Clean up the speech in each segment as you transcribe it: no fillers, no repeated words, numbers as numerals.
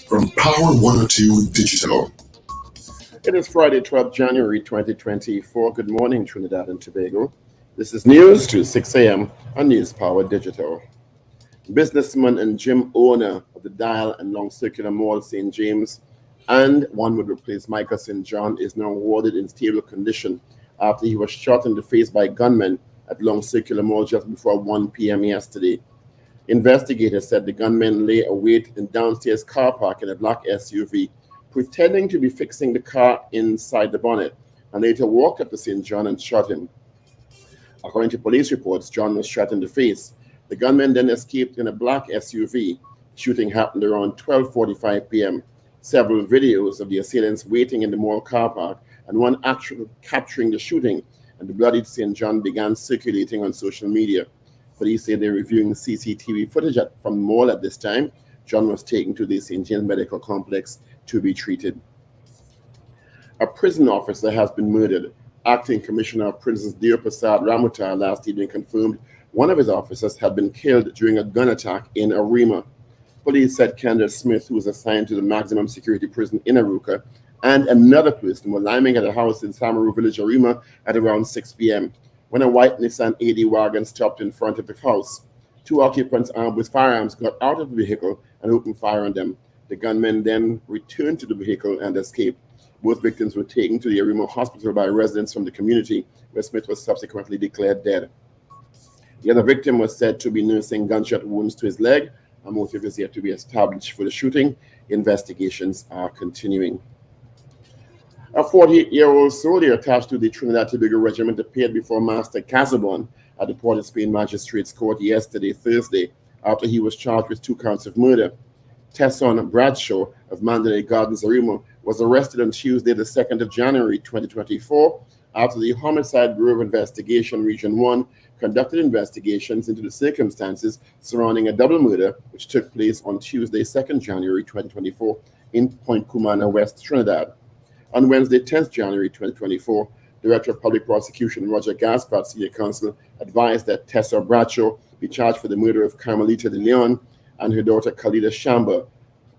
From Power 102 Digital. It is Friday, 12th January 2024. Good morning, Trinidad and Tobago. This is news to 6 a.m. on News Power Digital. Businessman and gym owner of the Dial and Long Circular Mall, St. James, and one would replace Michael St. John, is now warded in stable condition after he was shot in the face by gunmen at Long Circular Mall just before 1 p.m. yesterday. Investigators said the gunman lay await in downstairs car park in a black SUV, pretending to be fixing the car inside the bonnet, and later walked up to St. John and shot him. According to police reports, John was shot in the face. The gunman then escaped in a black SUV. Shooting happened around 12:45 p.m. Several videos of the assailants waiting in the mall car park and one actually capturing the shooting and the bloodied St. John began circulating on social media. Police say they're reviewing CCTV footage from the mall at this time. John was taken to the St. James Medical Complex to be treated. A prison officer has been murdered. Acting Commissioner of Prisons Deo Prasad Ramutar last evening confirmed one of his officers had been killed during a gun attack in Arima. Police said Kendall Smith, who was assigned to the maximum security prison in Aruka, and another person were liming at a house in Samaru Village, Arima, at around 6 p.m. when a white Nissan AD wagon stopped in front of the house. Two occupants armed with firearms got out of the vehicle and opened fire on them. The gunmen then returned to the vehicle and escaped. Both victims were taken to the Arima hospital by residents from the community, where Smith was subsequently declared dead. The other victim was said to be nursing gunshot wounds to his leg. A motive is yet to be established for the shooting. Investigations are continuing. A 48-year-old soldier attached to the Trinidad Tobago Regiment appeared before Master Casabon at the Port of Spain Magistrates Court yesterday, Thursday, after he was charged with 2 counts of murder. Tesson Bradshaw of Mandalay Gardens, Arima, was arrested on Tuesday, the 2nd of January 2024, after the Homicide Bureau of Investigation Region 1 conducted investigations into the circumstances surrounding a double murder which took place on Tuesday, 2nd January 2024 in Point Cumana, West Trinidad. On Wednesday, 10th January 2024, Director of Public Prosecution Roger Gaspard, Senior Counsel, advised that Tessa Bradshaw be charged for the murder of Carmelita de Leon and her daughter Khalida Shamba,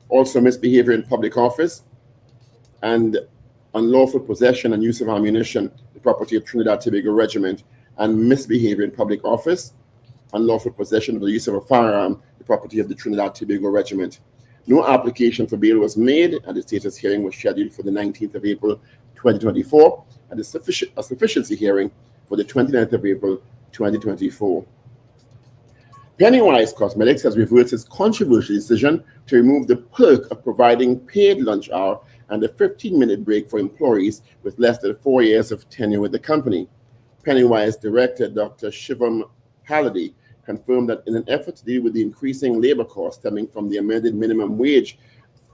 also misbehavior in public office, and unlawful possession and use of ammunition, the property of Trinidad Tobago Regiment, and misbehavior in public office, unlawful possession of the use of a firearm, the property of the Trinidad Tobago Regiment. No application for bail was made, and the status hearing was scheduled for the 19th of April 2024, and a sufficiency hearing for the 29th of April 2024. Pennywise Cosmetics has reversed its controversial decision to remove the perk of providing paid lunch hour and a 15-minute break for employees with less than 4 years of tenure with the company. Pennywise Director Dr. Shivam Halliday confirmed that in an effort to deal with the increasing labor costs stemming from the amended minimum wage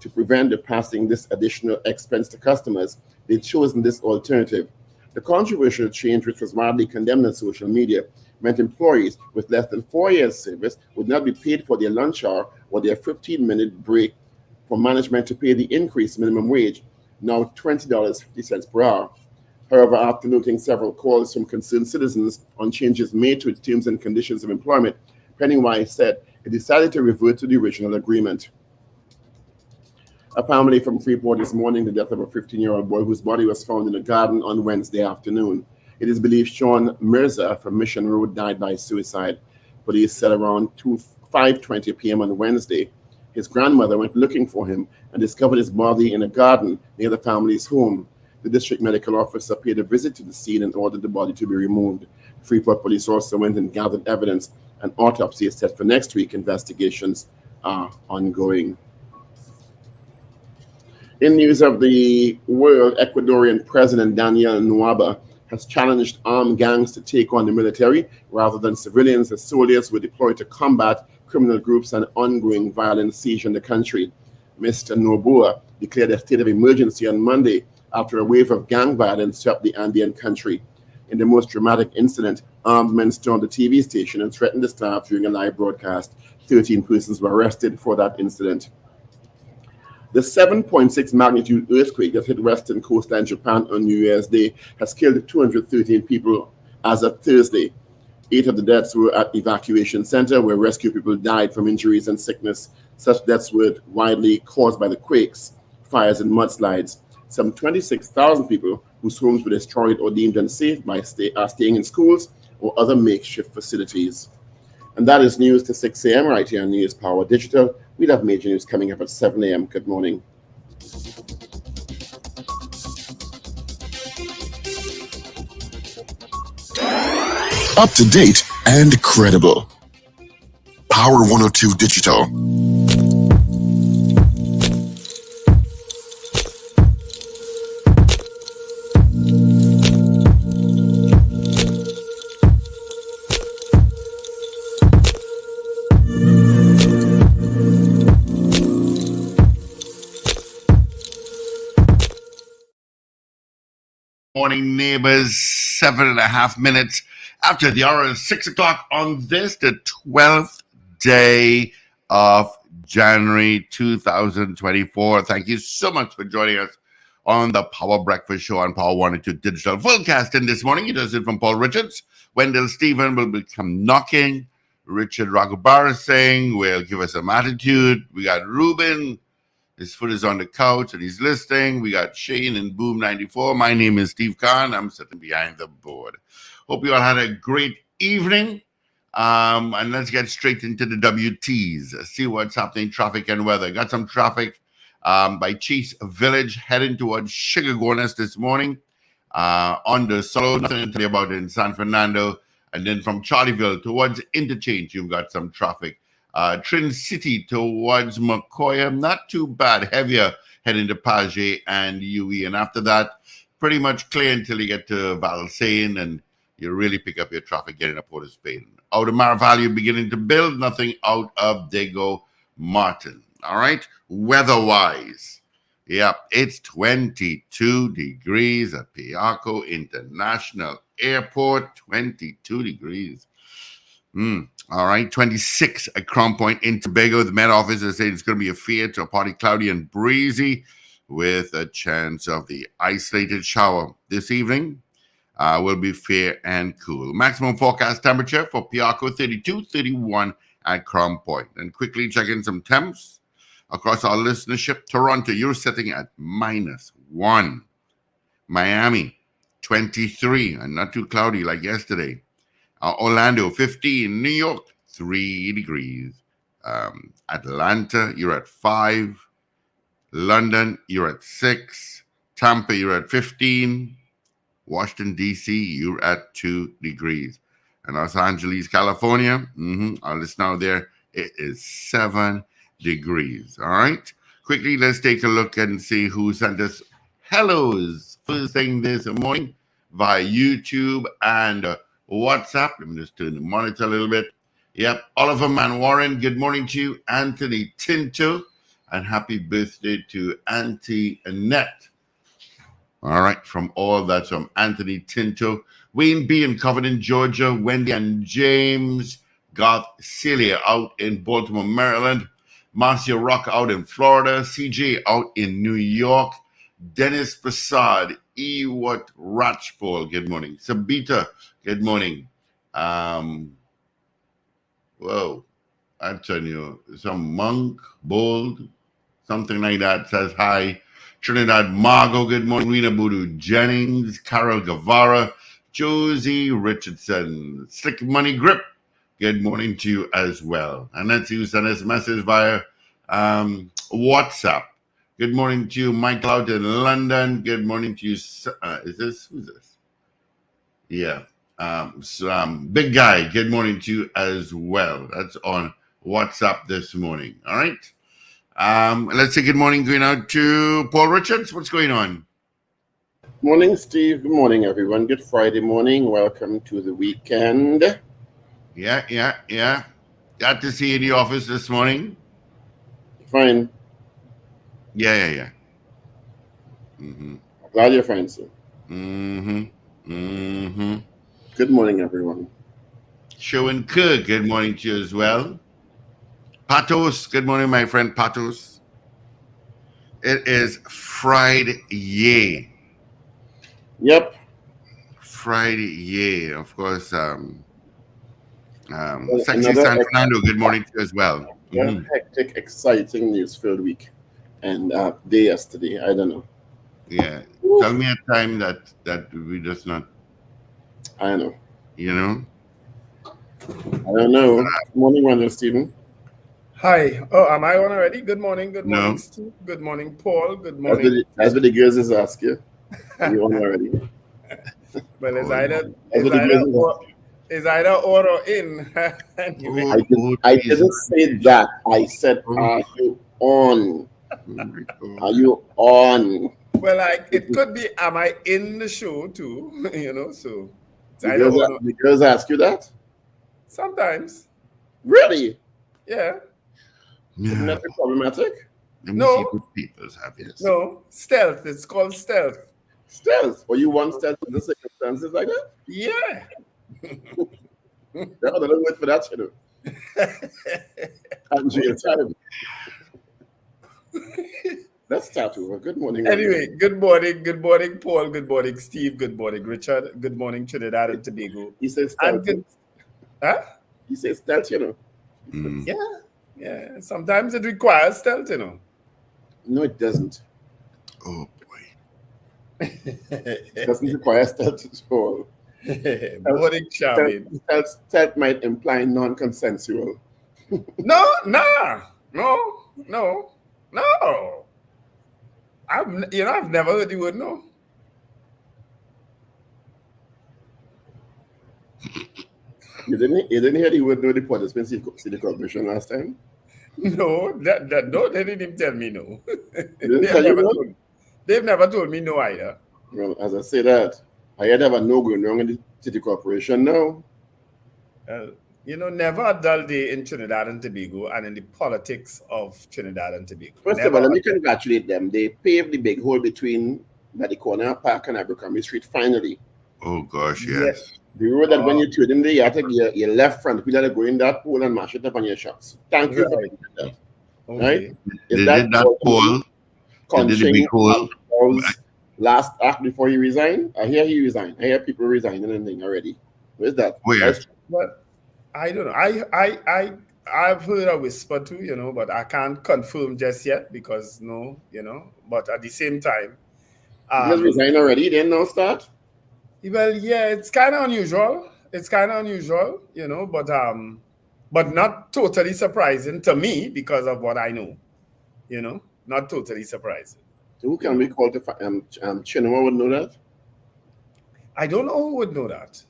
to prevent the passing this additional expense to customers, they'd chosen this alternative. The controversial change, which was widely condemned on social media, meant employees with less than 4 years service would not be paid for their lunch hour or their 15-minute break for management to pay the increased minimum wage, now $20.50 per hour. However, after noting several calls from concerned citizens on changes made to its terms and conditions of employment, Pennywise said it decided to revert to the original agreement. A family from Freeport is mourning the death of a 15-year-old boy whose body was found in a garden on Wednesday afternoon. It is believed Sean Mirza from Mission Road died by suicide. Police said around 5:20 p.m. on Wednesday, his grandmother went looking for him and discovered his body in a garden near the family's home. The district medical officer paid a visit to the scene and ordered the body to be removed. Freeport police also went and gathered evidence. An autopsy is set for next week. Investigations are ongoing. In news of the world, Ecuadorian President Daniel Noboa has challenged armed gangs to take on the military rather than civilians as soldiers were deployed to combat criminal groups and ongoing violent siege in the country. Mr. Noboa declared a state of emergency on Monday after a wave of gang violence swept the Andean country. In the most dramatic incident, armed men stormed the TV station and threatened the staff during a live broadcast. 13 persons were arrested for that incident. The 7.6 magnitude earthquake that hit western coastline Japan on New Year's Day has killed 213 people as of Thursday. 8 of the deaths were at evacuation center where rescue people died from injuries and sickness. Such deaths were widely caused by the quakes, fires, and mudslides. Some 26,000 people whose homes were destroyed or deemed unsafe are staying in schools or other makeshift facilities. And that is news to 6 a.m. right here on News Power Digital. We'll have major news coming up at 7 a.m. Good morning. Up to date and credible. Power 102 Digital. Morning, neighbors. 7.5 minutes after the hour is 6 o'clock on this, the 12th day of January 2024. Thank you so much for joining us on the Power Breakfast Show on Power 102 Digital. Fullcasting this morning. You just heard from Paul Richards. Wendell Stephen will become knocking. Richard Ragoobarsingh will give us some attitude. We got Ruben. His foot is on the couch and he's listening. We got Shane and Boom 94. My name is Steve Khan. I'm sitting behind the board. Hope you all had a great evening. And let's get straight into the WTs. See what's happening, traffic and weather. Got some traffic by Chiefs Village heading towards Sugargones this morning. On the solo, nothing to tell you about in San Fernando. And then from Charlieville towards Interchange, you've got some traffic. Trin City towards McCoy, not too bad. Heavier heading to Page and UE. And after that, pretty much clear until you get to Valsayn and you really pick up your traffic getting up Port of Spain. Out of Mar Valley beginning to build, nothing out of Dago Martin. All right, weather-wise, yeah, it's 22 degrees at Piarco International Airport, 22 degrees. All right, 26 at Crown Point in Tobago. The Met Office is saying it's going to be a fair to a partly cloudy and breezy with a chance of the isolated shower this evening. Will be fair and cool. Maximum forecast temperature for Piarco, 32, 31 at Crown Point. And quickly check in some temps across our listenership. Toronto, you're sitting at -1. Miami, 23, and not too cloudy like yesterday. Orlando, 15. New York, 3 degrees. Atlanta, you're at 5. London, you're at 6. Tampa, you're at 15. Washington, D.C., you're at 2 degrees. And Los Angeles, California, our listen out there, it is 7 degrees. All right? Quickly, let's take a look and see who sent us hellos first thing this morning via YouTube and WhatsApp. Let me just turn the monitor a little bit. Yep, Oliver Manwaran, good morning to you. Anthony Tinto, and happy birthday to Auntie Annette. All right, from all that's from Anthony Tinto. Wayne B. in Covington, Georgia. Wendy and James. Garth Celia out in Baltimore, Maryland. Marcia Rock out in Florida. CJ out in New York. Dennis Prasad. Ewart Ratchpole, good morning. Sabita, good morning. Whoa, I'm telling you, some monk, bold, something like that says hi. Trinidad Margot, good morning. Rena Boodoo Jennings, Carol Guevara, Josie Richardson, Slick Money Grip, good morning to you as well. And let's use send us a message via WhatsApp. Good morning to you, Michael out in London. Good morning to you. Who's this? Yeah. Big Guy, good morning to you as well. That's on WhatsApp this morning. All right. Let's say good morning going out to Paul Richards. What's going on? Morning, Steve. Good morning, everyone. Good Friday morning. Welcome to the weekend. Yeah. Got to see you in the office this morning. Fine. Yeah. Glad you're fine, sir. Good morning, everyone. Sherwin Cook, good morning to you as well. Patos, good morning, my friend Patos. It is Friday. Yep. Friday, of course. Sexy San Fernando, good morning to you as well. Hectic, exciting, news-filled week, and day yesterday. I don't know. Yeah, tell me a time that we just not. I don't know. You know. I don't know. Good morning, Wendell, Stephen. Hi. Oh, am I on already? Good morning. Good morning, No. Steve. Good morning, Paul. Good morning. That's what the girls is asking. You on already? Well, it's either or in. Anyway. I didn't say that. I said, are you on? Are you on? Well, it could be, am I in the show too? So the girls ask you that? Sometimes. Really? Yeah. Isn't that problematic? No. People's happiness. No. Stealth. It's called stealth. Stealth? Or you want stealth in the circumstances like that? Yeah. That's another word for that, you know. I'm your time. Let's start over. Good morning. Anyway, good morning. Good morning, Paul. Good morning, Steve. Good morning, Richard. Good morning, Trinidad and Tobago. He says stealth. He says stealth, you know. Yeah. Sometimes it requires stealth, you know. No, it doesn't. Oh boy. It doesn't require stealth at all. Morning, Charmin. Stealth might imply non-consensual. No. I've never heard the word no. You didn't hear the word no the participants city corporation last time? No, no, they didn't even tell me no. They've never told me no either. Well, as I say that, I had a no going wrong in the city corporation now. Never a dull day in Trinidad and Tobago and in the politics of Trinidad and Tobago. First of all, let me congratulate them. They paved the big hole between by the corner of Park and Abercrombie Street finally. Oh gosh, yes. The road that when you turn in there, you have to get your left front wheel to go in that pole and mash it up on your shots. Thank you for doing that. Okay. Right? They did that pole. They did a big hole. Last act before he resigned. I hear he resigned. I hear people resigning and thing already. Where's that? But I don't know. I've heard a whisper too, but I can't confirm just yet because but at the same time. He just resigned already, then now start? Well, yeah, it's kind of unusual. But not totally surprising to me because of what I know. Not totally surprising. So who can we call to Chinua would know that? I don't know who would know that.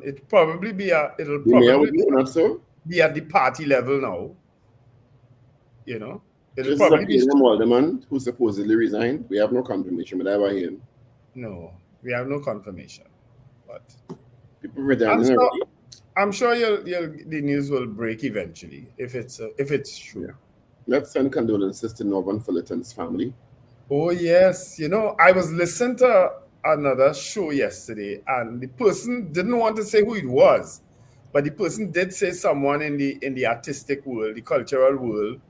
It'll probably be at the party level now. It'll probably be Alderman who supposedly resigned. We have no confirmation, but I ever hear him. No, we have no confirmation. But people resigning already. I'm sure the news will break eventually if it's true. Yeah. Let's send condolences to Norvan Fullerton's family. Oh yes, I was listening to another show yesterday, and the person didn't want to say who it was, but the person did say someone in the artistic world, the cultural world,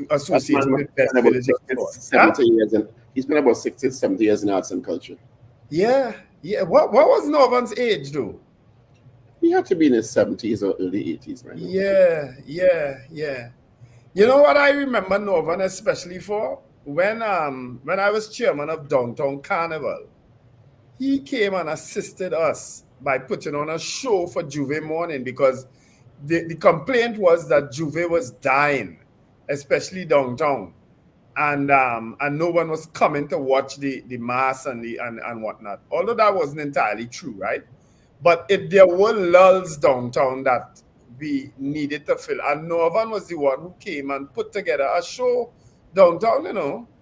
associated with Best Village. 70 years, and he's been about 60, 70 years in arts and culture. Yeah. What was Norvan's age though? He had to be in his 70s or early 80s, right? Yeah. You know what I remember Norvan especially for? When I was chairman of Downtown Carnival, he came and assisted us by putting on a show for Juve morning because the complaint was that Juve was dying, especially downtown, and no one was coming to watch the mass and whatnot. Although that wasn't entirely true, right? But there were lulls downtown that we needed to fill, and Norvan was the one who came and put together a show downtown,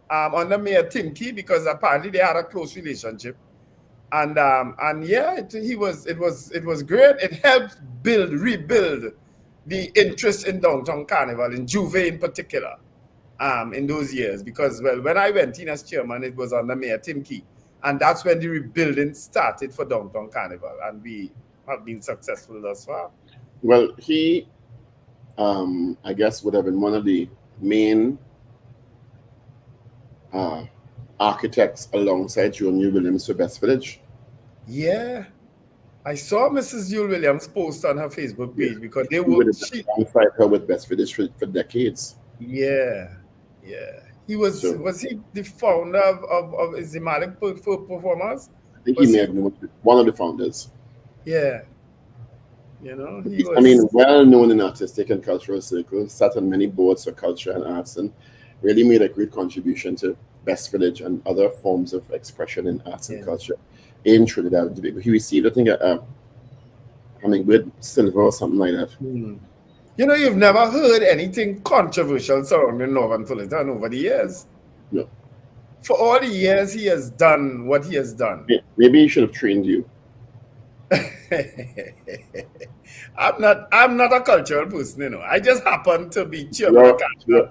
under Mayor Timke, because apparently they had a close relationship, and yeah, it was great. It helped rebuild the interest in Downtown Carnival, in Juve in particular, in those years, because when I went in as chairman, it was under Mayor Timke, and that's when the rebuilding started for Downtown Carnival, and we have been successful thus far. Well, he, I guess, would have been one of the main architects alongside Joe New Williams for Best Village. Yeah. I saw Mrs. Yule Williams post on her Facebook page because they He were. would have alongside her with Best Village for decades. Yeah. He was. So, Was he the founder of Zimalic Performers? I think he may have been one of the founders. Yeah. He was. I mean, well known in artistic and cultural circles, sat on many boards for culture and arts, and really made a great contribution to Best Village and other forms of expression in arts and culture in Trinidad and Tobago. He received, I think, with silver or something like that. You've never heard anything controversial surrounding Norvan Fullerton over the years. No. For all the years he has done what he has done. Maybe he should have trained you. I'm not a cultural person, I just happen to be chairman.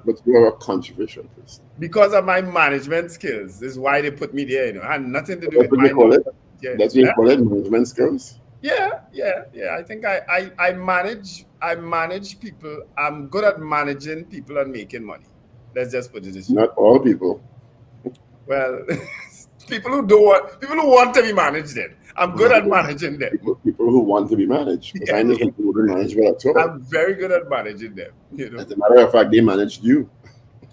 But you're a controversial person. Because of my management skills. This is why they put me there, I had nothing to do with my That's what you call it, management skills? Yeah. I think I manage people. I'm good at managing people and making money. Let's just put it this way. Not all people. Well, people who want to be managed then. I'm good at managing them. People who want to be managed. Because I know people who don't manage well at all. I'm very good at managing them. As a matter of fact, they managed you.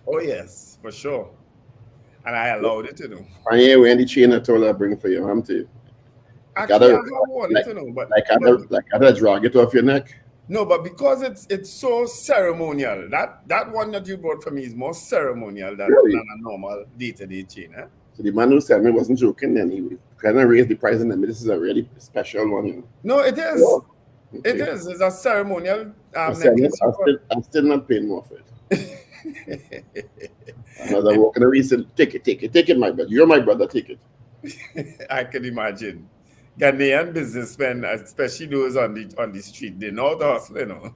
Oh yes, for sure. And I allowed it to know. And yeah, when the chain I told her bring for your arm to. Actually, I wanted to know, but I drag it off your neck. No, but because it's so ceremonial, that one that you brought for me is more ceremonial than a normal day-to-day chain. So the man who said me wasn't joking, then he would kind of raise the price, and this is a really special one. No, it is. Yeah. Okay. It is. It's a ceremonial necklace. I'm still not paying more for it. Another walk in the recent, take it, my brother. You're my brother, take it. I can imagine. Ghanaian businessmen, especially those on the street, they know the hustle,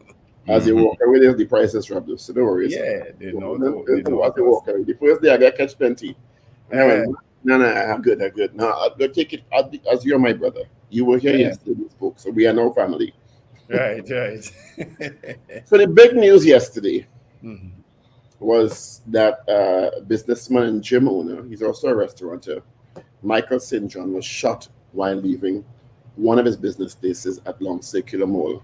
As you walk away, the prices drop, so don't worry. Yeah, they know. As you walk away, the first day I got catch plenty. And I went, no, I'm good. No, I'll take it as you're my brother. You were here yesterday, we spoke, so we are now family. Right. So the big news yesterday was that businessman and gym owner, he's also a restaurateur, Michael St. John, was shot while leaving one of his business places at Long Circular Mall.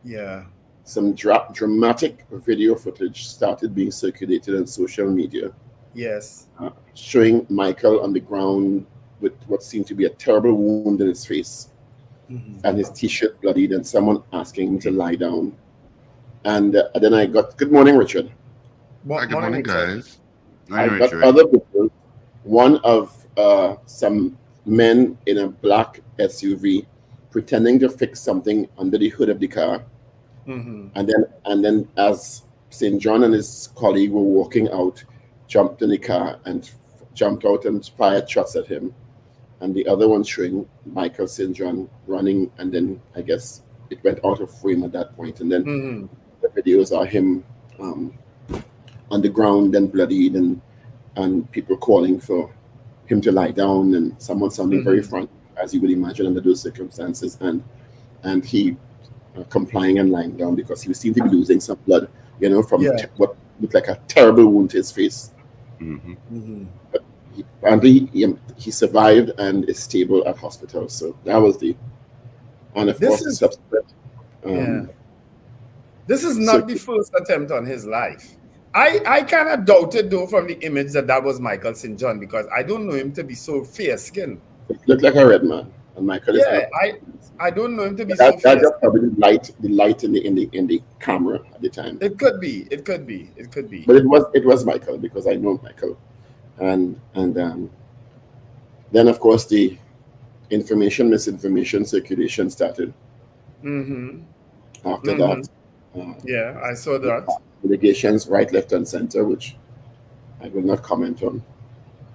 Yeah. Some dramatic video footage started being circulated on social media. Yes. Showing Michael on the ground with what seemed to be a terrible wound in his face and his t-shirt bloodied, and someone asking him to lie down. And then I got, good morning, Richard. Good morning, guys. I got other people, one of some men in a black SUV pretending to fix something under the hood of the car. And then as St. John and his colleague were walking out, jumped in the car and jumped out and fired shots at him. And the other one showing Michael St. John running, and then I guess it went out of frame at that point. And then the videos are him on the ground and bloodied, and people calling for him to lie down, and someone sounding very frank, as you would imagine under those circumstances, and he complying and lying down because he seemed to be losing some blood, from what looked like a terrible wound to his face. But he survived and is stable at hospital. So that was and of course the subsequent. This is not the first attempt on his life. I kind of doubted though from the image that was Michael St. John, because I don't know him to be so fair-skinned. It looked like a red man, and Michael is I don't know him to be so fair. That's just probably the light in the camera at the time. It could be. But it was Michael, because I know Michael, and then of course the misinformation circulation started. After that, I saw that. Allegations right, left, and center, which I will not comment on.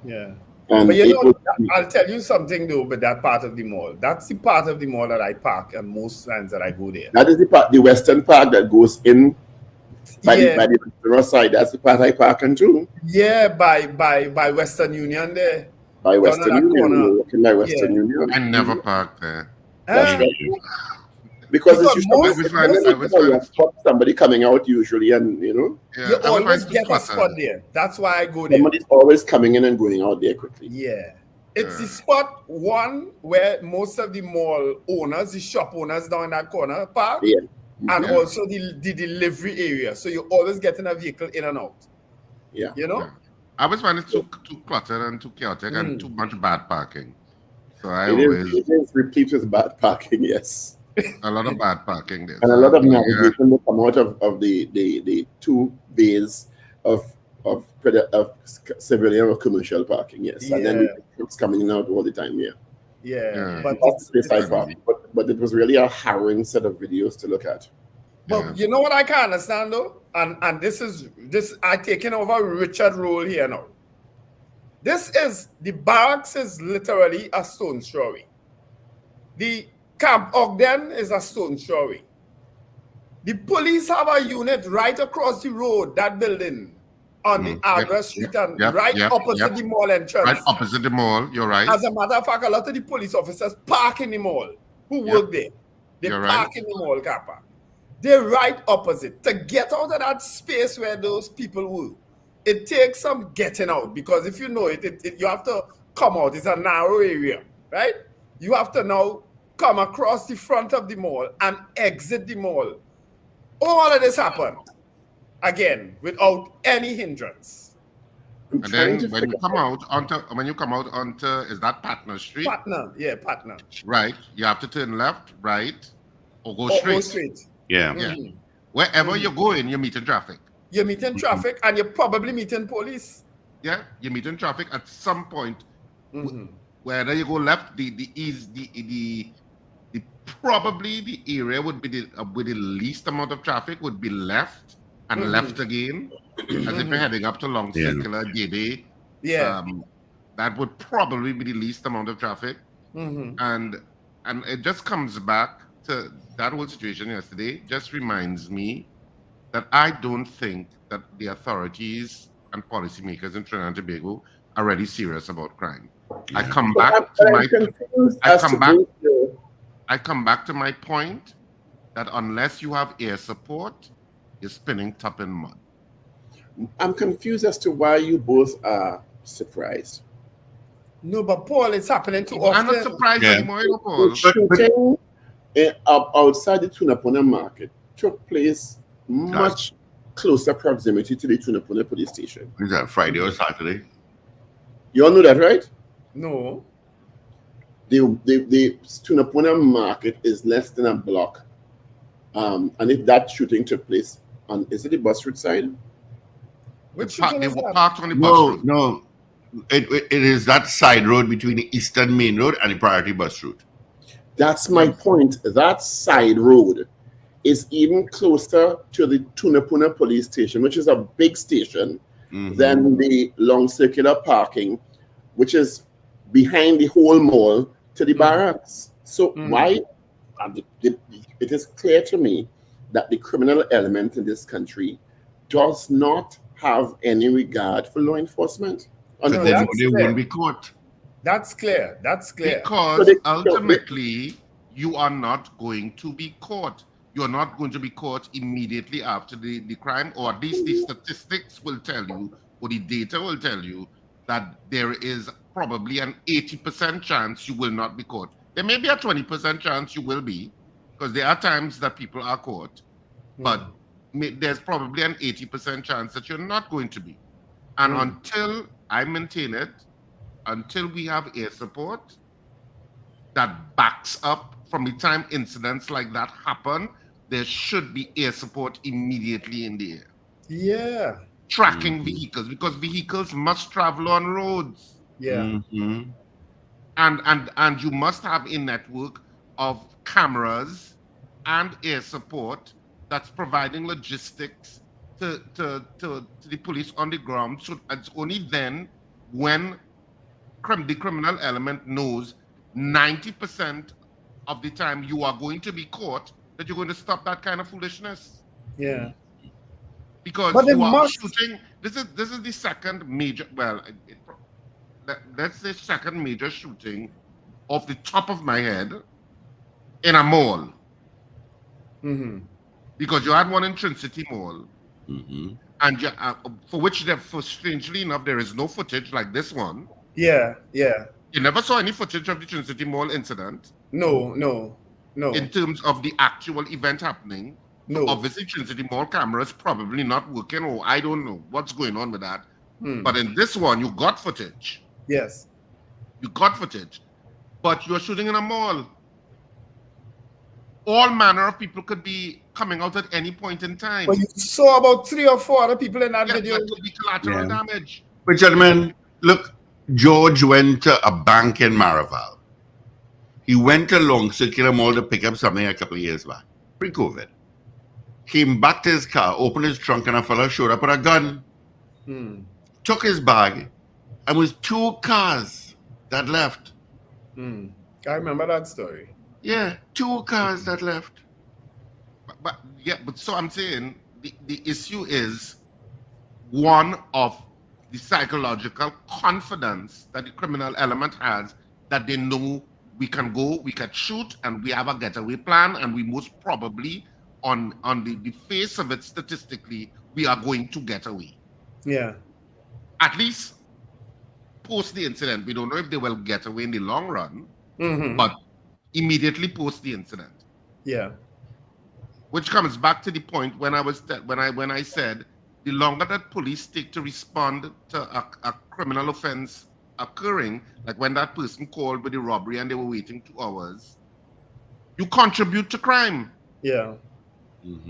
Yeah. And but I'll tell you something though, but that part of the mall, that's the part of the mall that I park, and most times that I go there. That is the western part that goes in by the restaurant side. That's the part I park on too. Yeah, by Western Union there. By Western Union, walking by Western Union. I never park there. That's right. Because it's somebody coming out usually, and you always get a spot there. That's why I go there. Somebody's always coming in and going out there quickly. Yeah. It's the spot one where most of the mall owners, the shop owners down in that corner park, Yeah. and Yeah. also the delivery area. So you're always getting a vehicle in and out. Yeah. You know? Yeah. I always find it too cluttered and too chaotic and too much bad parking. So It is replete with bad parking, yes. a lot of bad parking there. And a So, lot of yeah. navigation will come out of the two bays of civilian or commercial parking, yes. And then it's coming out all the time, yeah. Yeah. But But it was really a harrowing set of videos to look at. But you know what I can't understand though? And this I taking over Richard role here now. The barracks is literally a stone's throw away. The Camp Ogden is a stone's throw away. The police have a unit right across the road, that building, on the address street and opposite the mall entrance. Right opposite the mall, you're right. As a matter of fact, a lot of the police officers park in the mall who work there. They park in the mall car park. They're right opposite. To get out of that space where those people were, it takes some getting out, because if you know it, you have to come out. It's a narrow area, right? You have to now come across the front of the mall and exit the mall. All of this happened again without any hindrance. And then when you come out onto is that Patna Street? Patna. Right. You have to turn left, right, or go straight. Go straight. Yeah. Wherever you're going, you're meeting traffic. You're meeting traffic, and you're probably meeting police. Yeah, you're meeting traffic at some point. Whether you go left, probably the area would be with the least amount of traffic would be left and left again, as if you're heading up to Long Circular, Gede. Yeah. That would probably be the least amount of traffic. And it just comes back to that whole situation yesterday. Just reminds me that I don't think that the authorities and policymakers in Trinidad and Tobago are really serious about crime. I come back to my point that unless you have air support, you're spinning top in mud. I'm confused as to why you both are surprised. No, but Paul, it's happening too often. I'm not surprised anymore, Paul. Shooting outside the Tunapuna market took place much closer proximity to the Tunapuna police station. Is that Friday or Saturday? You all know that, right? No. The Tunapuna market is less than a block. And if that shooting took place on, is it the bus route side? They were parked on the bus route. No. It is that side road between the Eastern Main Road and the Priority Bus Route. That's my point. That side road is even closer to the Tunapuna police station, which is a big station, than the long circular parking, which is behind the whole mall to the barracks. So why? It is clear to me that the criminal element in this country does not have any regard for law enforcement. So they wouldn't be caught. That's clear. Because ultimately, you are not going to be caught. You're not going to be caught immediately after the crime, or at least the statistics will tell you, or the data will tell you, that there is probably an 80% chance you will not be caught. There may be a 20% chance you will be, because there are times that people are caught, but there's probably an 80% chance that you're not going to be. And until I maintain it, until we have air support that backs up from the time incidents like that happen, there should be air support immediately in the air. Yeah. Tracking vehicles, because vehicles must travel on roads. Yeah. And you must have a network of cameras and air support that's providing logistics to the police on the ground. So it's only then when the criminal element knows 90% of the time you are going to be caught that you're going to stop that kind of foolishness. Yeah. Because but you are shooting. This is the second major. Well, let's say second major shooting off the top of my head in a mall. Because you had one in Trinity Mall, and for which, strangely enough, there is no footage like this one. Yeah. You never saw any footage of the Trinity Mall incident? No. In terms of the actual event happening? No. So obviously, Trinity Mall cameras probably not working, or I don't know what's going on with that. But in this one, you got footage. Yes. You got footage. But you're shooting in a mall. All manner of people could be coming out at any point in time. But you saw about 3 or 4 other people in that video. That could be collateral damage. But gentlemen, look, George went to a bank in Maraval. He went along Circular Mall to pick up something a couple of years back, pre-COVID. Came back to his car, opened his trunk, and a fellow showed up with a gun. Took his bag, and was 2 cars that left. I remember that story. Yeah, 2 cars that left. But so I'm saying the issue is one of the psychological confidence that the criminal element has, that they know we can go, we can shoot, and we have a getaway plan, and we most probably, on the face of it statistically, we are going to get away. Yeah. At least post the incident. We don't know if they will get away in the long run, but immediately post the incident. Yeah. Which comes back to the point when I said the longer that police take to respond to a criminal offense occurring, like when that person called with the robbery and they were waiting 2 hours, you contribute to crime. Yeah.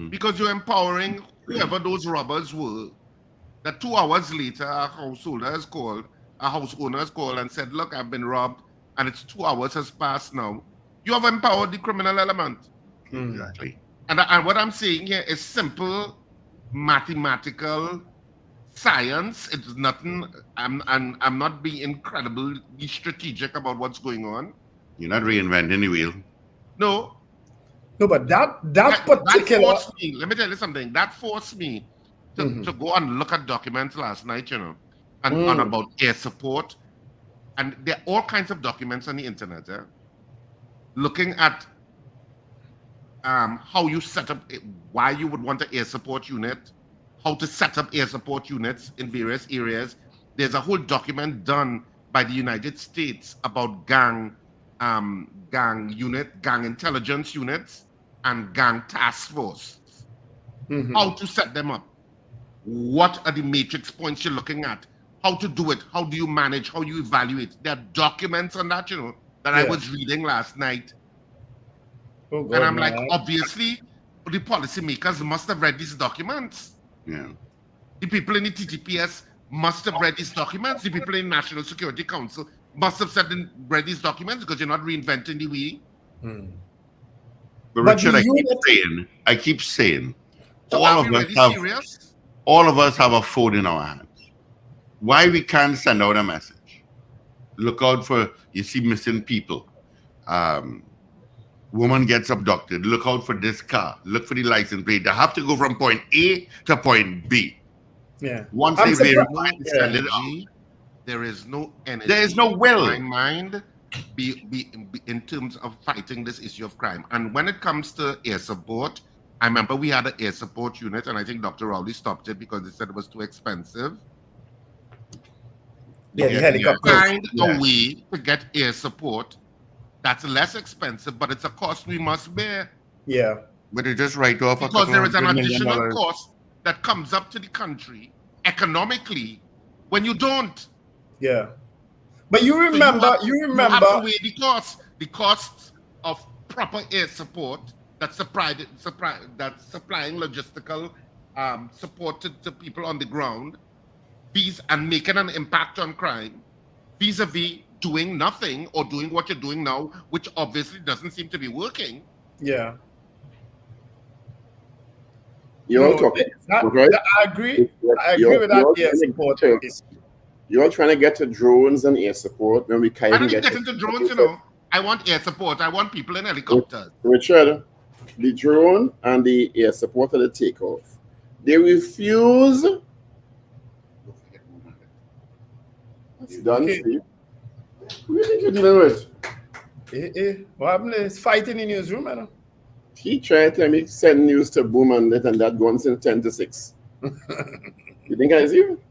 Because you're empowering whoever those robbers were, that 2 hours later a house owner has called and said, look, I've been robbed, and it's 2 hours has passed now. You have empowered the criminal element. Exactly. And what I'm saying here is simple mathematical science. It's nothing. I'm not being incredibly strategic about what's going on. You're not reinventing the wheel. No, but that particular. That forced me, let me tell you something. That forced me to go and look at documents last night, and about air support, and there are all kinds of documents on the internet. Looking at how you set up, why you would want an air support unit, how to set up air support units in various areas. There's a whole document done by the United States about gang intelligence units and gang task force. How to set them up. What are the matrix points you're looking at? How to do it? How do you manage? How you evaluate? There are documents on that, that I was reading last night. Oh, God, and I'm like, obviously, the policymakers must have read these documents. Yeah. The people in the TTPS must have read these documents. The people in National Security Council must have read these documents, because you're not reinventing the wheel. But Richard, I keep saying, so all of us have a phone in our hands. Why we can't send out a message? Look out for, you see missing people. Woman gets abducted. Look out for this car. Look for the license plate. They have to go from point A to point B. Yeah. Once they verify and send it out. There is no energy. There is no will. In my mind, be in terms of fighting this issue of crime. And when it comes to air support, I remember we had an air support unit, and I think Dr. Rowley stopped it because they said it was too expensive. Yeah, the helicopter. Find a way to get air support that's less expensive, but it's a cost we must bear. Yeah. But they just write off because there is an additional cost that comes up to the country economically when you don't. Yeah. But you remember, you have to weigh the costs of proper air support that's supplying logistical support to people on the ground, and making an impact on crime, vis-a-vis doing nothing or doing what you're doing now, which obviously doesn't seem to be working. Yeah. You're all talking, right? I agree. I agree with that air support. You're trying to get to drones and air support when we can't I don't get into drones, I want air support. I want people in helicopters. Richard, the drone and the air support are the takeoff. They refuse. It's done, Okay. Steve. Who do you think you're dealing with? What happened? It's fighting in the newsroom, man. He tried to make send news to Boom and that gone since 10 to 6. You think I see you?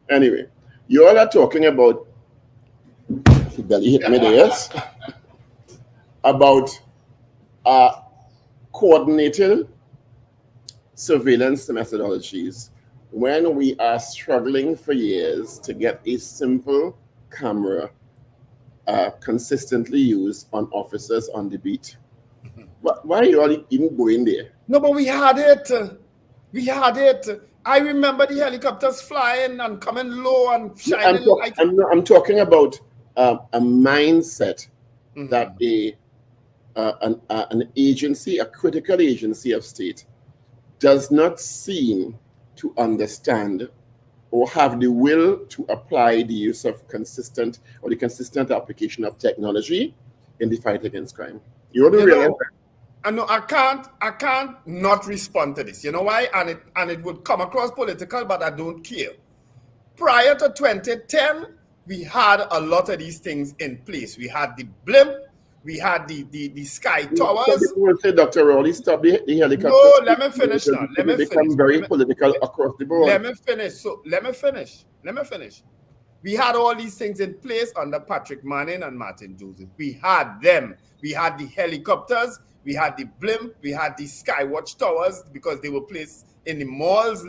Anyway, you all are talking about belly hit me there, yes, about coordinated surveillance methodologies when we are struggling for years to get a simple camera consistently used on officers on the beat. Why are you all even going there? No, but we had it. We had it. I remember the helicopters flying and coming low and shining light. I'm talking about a mindset that an agency, a critical agency of state, does not seem to understand or have the will to apply the use of consistent application of technology in the fight against crime. You know the real. I know I can't not respond to this. You know why? And it would come across political, but I don't care. Prior to 2010, we had a lot of these things in place. We had the blimp, we had the sky towers. Some people will say, Dr. Rowley, stop the helicopter. No, let me finish now. Let me finish. Become very political across the board. Let me finish. We had all these things in place under Patrick Manning and Martin Joseph. We had them. We had the helicopters. We had the blimp. We had the skywatch towers because they were placed in the malls,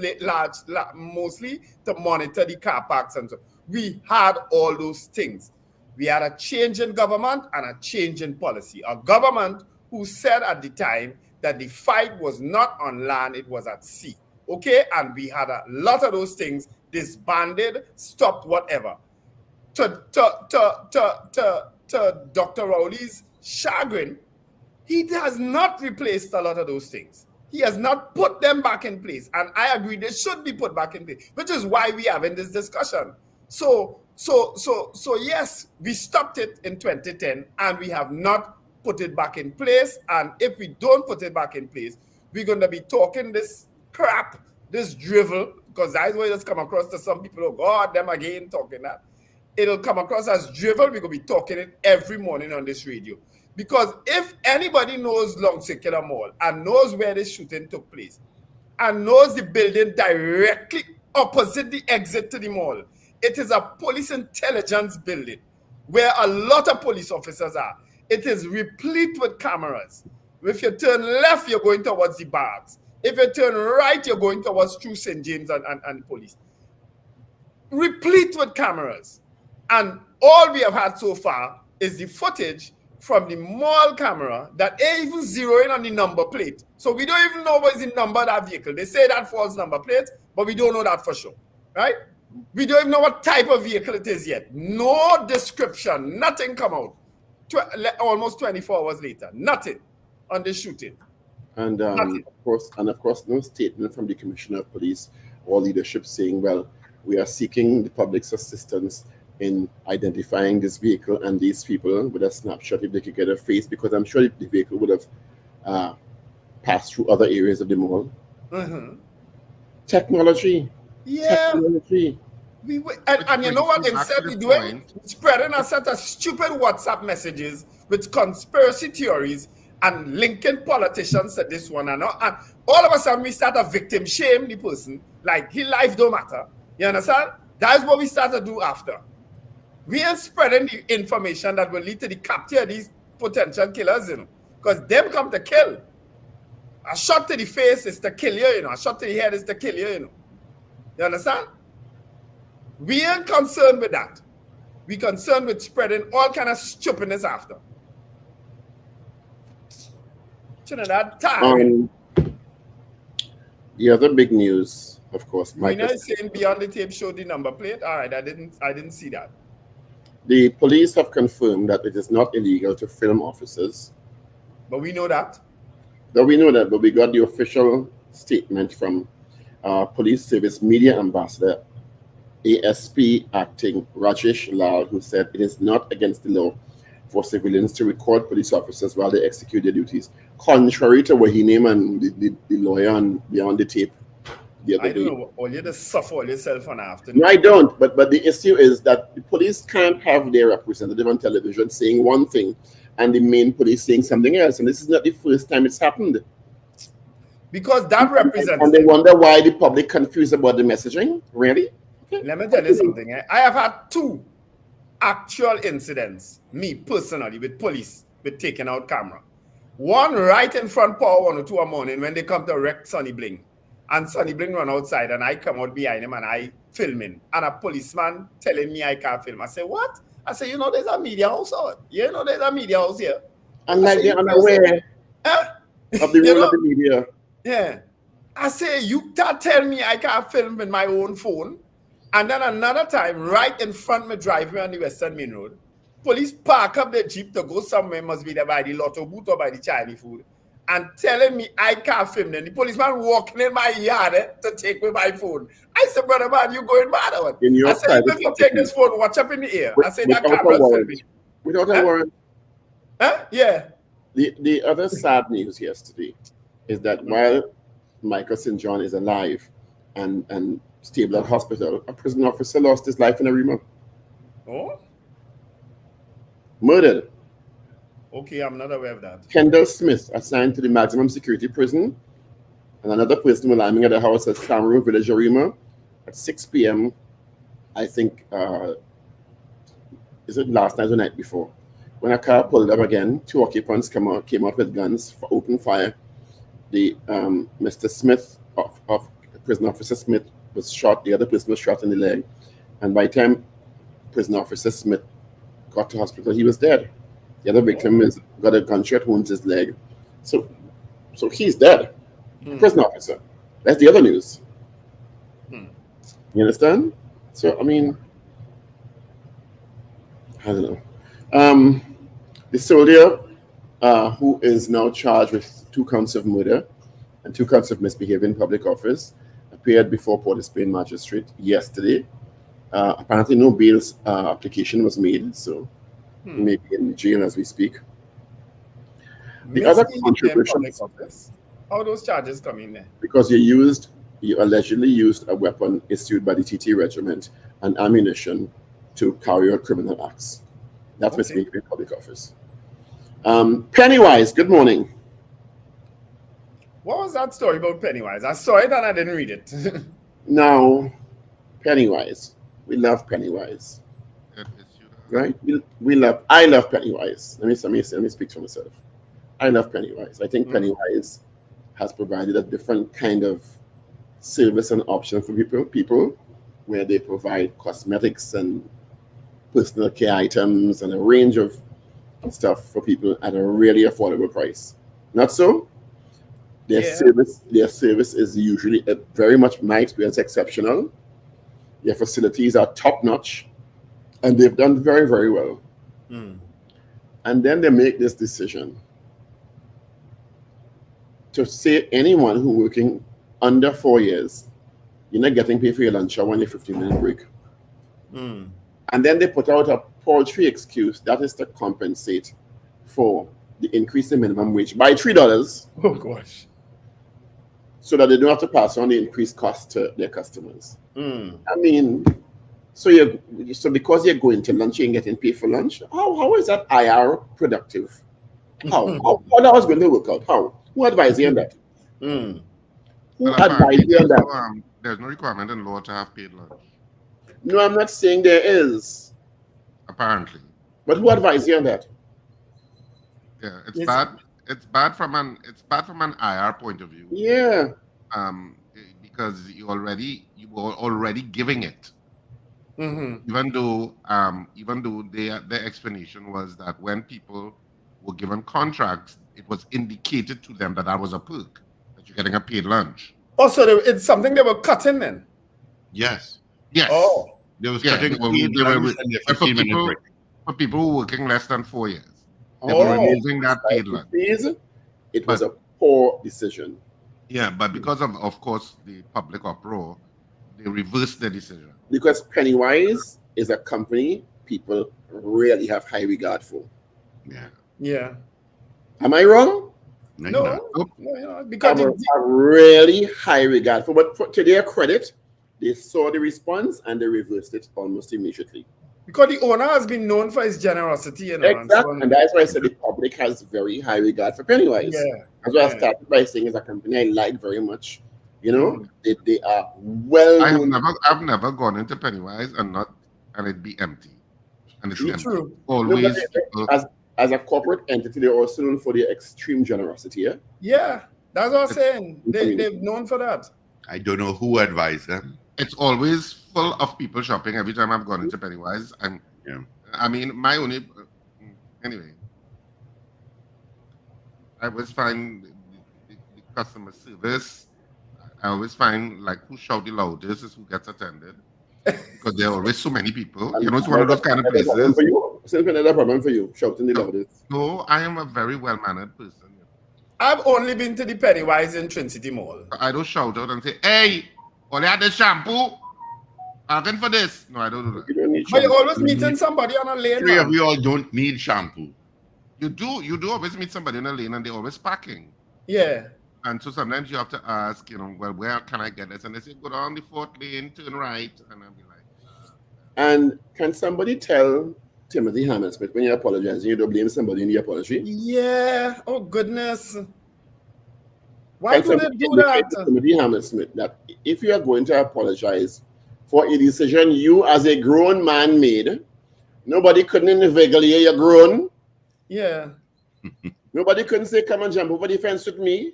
mostly to monitor the car parks and so. We had all those things. We had a change in government and a change in policy. A government who said at the time that the fight was not on land, it was at sea. Okay? And we had a lot of those things disbanded, stopped, whatever. To Dr. Rowley's chagrin, he has not replaced a lot of those things. He has not put them back in place. And I agree they should be put back in place, which is why we're having this discussion. So yes, we stopped it in 2010 and we have not put it back in place. And if we don't put it back in place, we're going to be talking this crap, this drivel, because that's what it's come across to some people. Oh God, them again talking that. It'll come across as drivel. We're going to be talking it every morning on this radio. Because if anybody knows Long Circular Mall and knows where this shooting took place and knows the building directly opposite the exit to the mall, it is a police intelligence building where a lot of police officers are. It is replete with cameras. If you turn left, you're going towards the barracks. If you turn right, you're going towards True St. James and police. Replete with cameras. And all we have had so far is the footage from the mall camera that ain't even zeroing on the number plate. So we don't even know what is the number of that vehicle. They say that false number plate, but we don't know that for sure, right? We don't even know what type of vehicle it is yet. No description, nothing come out. Almost 24 hours later, nothing on the shooting. And of course, no statement from the Commissioner of Police or leadership saying, well, we are seeking the public's assistance in identifying this vehicle and these people with a snapshot if they could get a face, because I'm sure the vehicle would have passed through other areas of the mall. Technology. Yeah. Technology. And you know what? Instead we do it, spreading a set of stupid WhatsApp messages with conspiracy theories and linking politicians to this one and all of a sudden we start to victim shame the person like his life don't matter. You understand? That's what we start to do after. We are spreading the information that will lead to the capture of these potential killers, you know, because them come to kill. A shot to the face is to kill you, you know. A shot to the head is to kill you, you know. You understand? We ain't concerned with that. We concerned with spreading all kind of stupidness after. Trinidad time. The other big news, of course, Mina is saying Beyond the Tape showed the number plate. All right, I didn't see that. The police have confirmed that it is not illegal to film officers. But we know that. But we got the official statement from Police Service Media Ambassador, ASP Acting Rajesh Lal, who said it is not against the law for civilians to record police officers while they execute their duties, contrary to what he named and the lawyer on Beyond the Tape. I don't know. All you just suffer all yourself on after. No, I don't. But the issue is that the police can't have their representative on television saying one thing and the main police saying something else. And this is not the first time it's happened. Because that represents. And they wonder why the public confused about the messaging. Really? Okay. Let me tell you something. I have had two actual incidents, me personally, with police, with taking out camera. One right in front Power 102 a morning when they come to wreck Sonny Bling. And Sonny Bling run outside and I come out behind him and I filming. And a policeman telling me I can't film. I say, what? I say, you know, there's a media house out. You know, there's a media house here. And like they're unaware of the role of the media. Yeah. I say, you can't tell me I can't film with my own phone. And then another time, right in front of me driveway on the Western Main Road, police park up their Jeep to go somewhere, must be there by the Lotto booth or by the Chinese food, and telling me I can't film. Then the policeman walking in my yard to take me my phone. I said, brother man, you going mad or what? I said, if you take this phone, watch up in the air. I said, that camera's filming. Without a warrant. Huh? Yeah. The other sad news yesterday is that while Michael St. John is alive and stable at hospital, a prison officer lost his life in a rumor. Oh? Murdered. Okay, I'm not aware of that. Kendall Smith assigned to the maximum security prison, and another person was lying at the house at Cameroon Village, Arima, at 6 p.m. I think, is it last night or the night before? When a car pulled up again, two occupants came out with guns for open fire. The Mr. Smith of prison officer Smith was shot. The other person was shot in the leg, and by the time prison officer Smith got to hospital, he was dead. The other victim got a gunshot wound to his leg, so he's dead. Prison officer. That's the other news. You understand? So I mean, I don't know. The soldier who is now charged with 2 counts of murder and 2 counts of misbehavior in public office appeared before Port of Spain magistrate yesterday. Apparently no bail application was made, so maybe in jail as we speak. The other contribution, how those charges come in there? because you allegedly used a weapon issued by the TT regiment and ammunition to carry out criminal acts. That's misbehavior in public office. Pennywise, good morning. What was that story about Pennywise? I saw it and I didn't read it. Now, Pennywise. We love Pennywise. Right? I love Pennywise. Let me speak for myself. I love Pennywise. I think Pennywise has provided a different kind of service and option for people where they provide cosmetics and personal care items and a range of stuff for people at a really affordable price. Not so? Their service is usually very much, my experience, exceptional. Their facilities are top notch, and they've done very, very well. And then they make this decision to say anyone who working under 4 years, you're not getting paid for your lunch hour on your 15-minute break. And then they put out a paltry excuse that is to compensate for the increase in minimum wage by $3. Oh gosh. So that they don't have to pass on the increased cost to their customers. I mean, so because you're going to lunch, you ain't getting paid for lunch. How is that IR productive? How that was going to work out? How? Who advised you on that? Who advised you on that? There's no requirement in law to have paid lunch. No, I'm not saying there is. Apparently. But who advised you on that? Yeah, it's bad. It's bad from an IR point of view. Yeah. Because you were already giving it. Even though their explanation was that when people were given contracts, it was indicated to them that was a perk, that you're getting a paid lunch. Oh, so it's something they were cutting then? Yes. Oh. They was cutting for people who were working less than 4 years. They were removing that paid lunch. It was a poor decision. Yeah, but because of course, the public uproar, they reversed the decision. Because Pennywise is a company people really have high regard for. Yeah. Am I wrong? No, because a really high regard for. But to their credit, they saw the response and they reversed it almost immediately. Because the owner has been known for his generosity. Exactly. And that's why I said the public has very high regard for Pennywise. That's why I started by saying it's a company I like very much. You know, they are well known. I've never gone into Pennywise and it be empty. Understand? True. Always people. As a corporate entity, they're also known for their extreme generosity. Yeah. Yeah, that's what I'm saying. They're known for that. I don't know who advised them. It's always full of people shopping. Every time I've gone into Pennywise, I mean, my only anyway. I always find the customer service. I always find like who shout the loudest is who gets attended. Because there are always so many people. You know, it's one of those kind of places. Another problem for you, shouting the loudest. No, I am a very well-mannered person. I've only been to the Pennywise in Trinity Mall. I don't shout out and say, hey, all you had the shampoo. Asking for this. No, I don't do that. You don't need But you're shampoo. always meeting somebody on a lane, Three of man. you all don't need shampoo. You do always meet somebody in a lane and they're always packing. Yeah. And so sometimes you have to ask, well, where can I get this? And they say, go down the 4th lane, turn right. And I'll be like, And can somebody tell Timothy Hammersmith when you apologize, you don't blame somebody in the apology? Yeah. Oh, goodness. Why Can do they somebody do indicate to that? Timothy Hammersmith that if you are going to apologize for a decision you as a grown man made, nobody couldn't inveigle you, you're grown. Yeah. Nobody couldn't say, come and jump over the fence with me.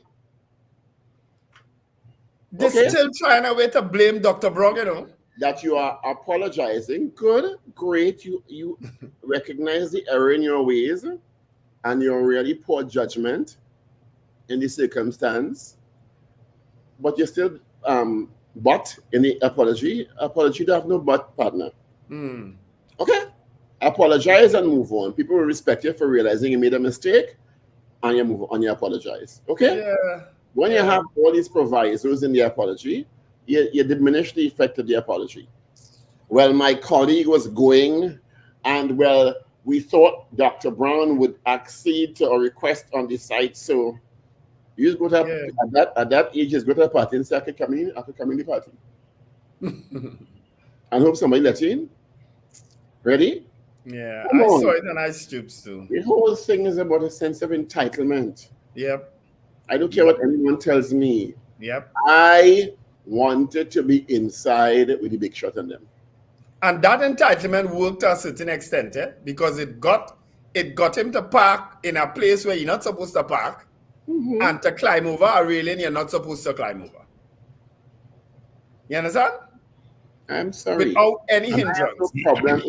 They're Okay. still trying a way to blame Dr. Brogg, you know. That you are apologizing. Good, great. You recognize the error in your ways and your really poor judgment in the circumstance. But you're still but in the apology you have no but, partner. Mm. Okay? Apologize and move on. People will respect you for realizing you made a mistake and you move on, you apologize. Okay? Yeah. When you have all these provisos in the apology, you diminish the effect of the apology. Well, my colleague was going, and well, we thought Dr. Brown would accede to a request on the site, so you just go to at that age, just go to a party and say, I could come in the party. And hope somebody let you in. Ready? Yeah. Come I on. saw it and I stooped too. The whole thing is about a sense of entitlement. Yep. I don't care what anyone tells me. Yep. I wanted to be inside with the big shot on them. And that entitlement worked to a certain extent, because it got him to park in a place where you're not supposed to park, and to climb over a railing you're not supposed to climb over. You understand? I'm sorry. Without any And I have hindrance. no problem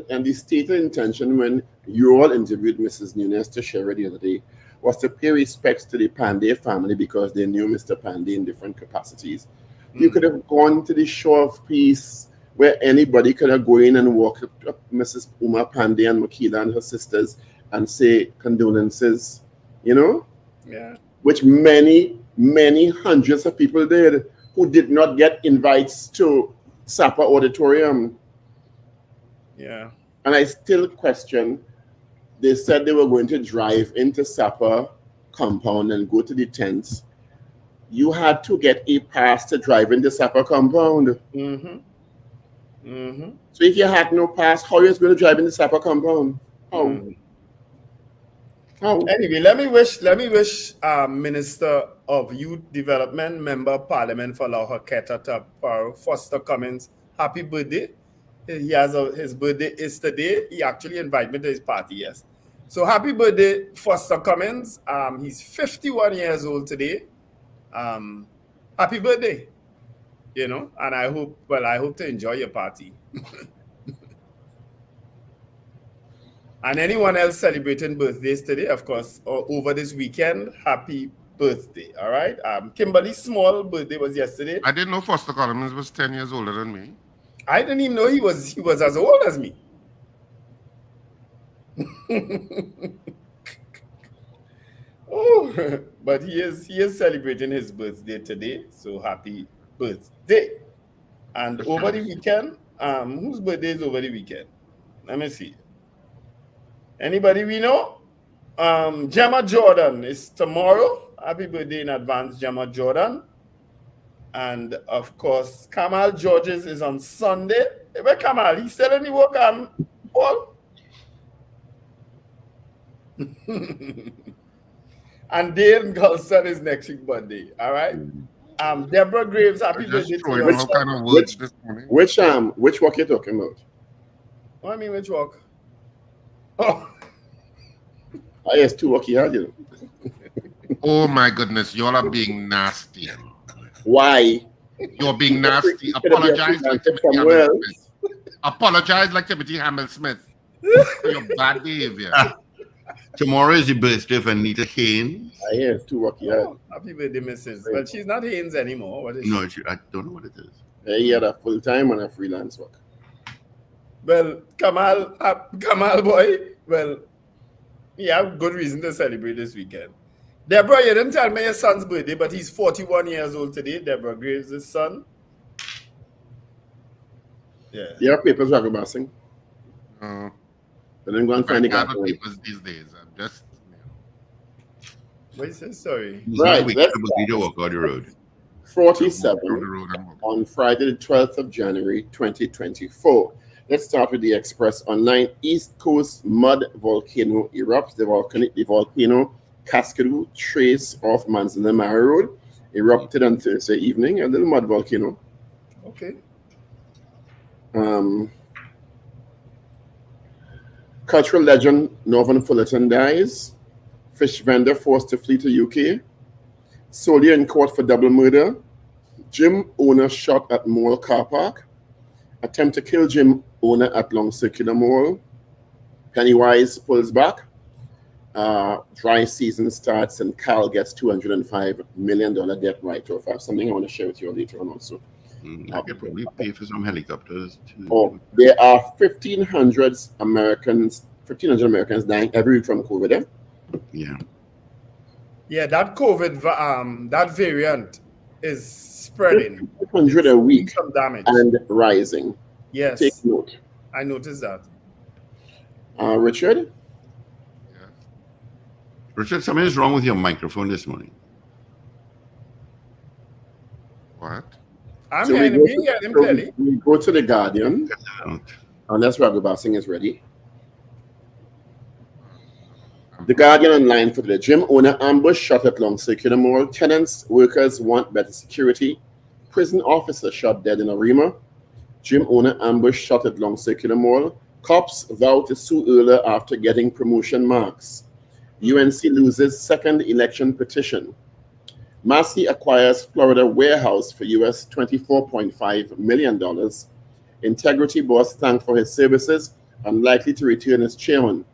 and the stated intention when you all interviewed Mrs. Nunes to share it the other day was to pay respects to the Pandey family because they knew Mr. Pandey in different capacities. You could have gone to the show of peace where anybody could have gone in and walk up to Mrs. Uma Pandey and Makila and her sisters and say condolences, you know? Yeah. Which many, many hundreds of people did who did not get invites to Sapa Auditorium. Yeah. And I still question, they said they were going to drive into Sapa compound and go to the tents. You had to get a pass to drive into Sapa compound. So if you had no pass, how are you going to drive into Sapa compound? How? How? Anyway, let me wish Minister of Youth Development, Member of Parliament for Lahoketa Foster Cummins, happy birthday. His birthday is today. He actually invited me to his party, yes. So happy birthday, Foster Cummins. He's 51 years old today. Happy birthday. You know, and I hope to enjoy your party. And anyone else celebrating birthdays today, of course, or over this weekend, happy birthday. All right. Kimberly Small birthday was yesterday. I didn't know Foster Collins was 10 years older than me. I didn't even know he was as old as me. Oh, but he is celebrating his birthday today. So happy birthday. And over the weekend, whose birthday is over the weekend? Let me see. Anybody we know? Gemma Jordan is tomorrow. Happy birthday in advance, Gemma Jordan. And of course, Kamal Georges is on Sunday. Where Kamal? He's still in the work, Paul? And Dale Gulson is next week Monday. All right. Deborah Graves, happy birthday to you. Which walk you talking about? What I mean, which walk? It's too lucky, you know. Oh my goodness, y'all are being nasty. Why? You're being nasty. Apologize like Timothy Hamel-Smith. Apologize like Timothy Hamel-Smith for your bad behavior. Tomorrow is the birthday of Anita Haynes. It's too lucky. Happy birthday, Mrs. Well, she's not Haynes anymore. What is No, she? I don't know what it is. He had a full-time and a freelance work. Well, Kamal boy, well, you have good reason to celebrate this weekend. Deborah, you didn't tell me your son's birthday, but he's 41 years old today. Deborah Graves' son. Yeah. You have papers, Ragoobarsingh? Uh, But then go and find the guy. papers these days. I'm just, What you say? Sorry. Right, We let's need to walk out the road. 47 down the road and walk. on Friday, the 12th of January, 2024. Let's start with the Express Online. East Coast mud volcano erupts. The volcano Cascade trace off Manzanamara Road erupted on Thursday evening. A little mud volcano. Okay. Cultural legend Norvan Fullerton dies. Fish vendor forced to flee to UK. Soldier in court for double murder. Gym owner shot at mall car park. Attempt to kill gym owner at Long Circular Mall. Pennywise pulls back. Dry season starts and Cal gets $205 million debt write-off. I have something I want to share with you later on also. I could probably pay for some helicopters. There are 1,500 Americans dying every week from COVID. Yeah. Yeah, that COVID, that variant is spreading. 100 a week Some damage. and rising. Yes. Take note. I noticed that. Richard? Richard, something is wrong with your microphone this morning. What? I'm So hearing we him, go, him clearly. we go to the Guardian, unless Ragoobarsingh is ready. The Guardian online for the gym owner ambush shot at Long Circular Mall. Tenants, workers want better security. Prison officer shot dead in Arima. Gym owner ambush shot at Long Circular Mall. Cops vow to sue earlier after getting promotion marks. UNC loses second election petition. Massey acquires Florida warehouse for US $24.5 million. Integrity boss thanked for his services, unlikely to return as chairman.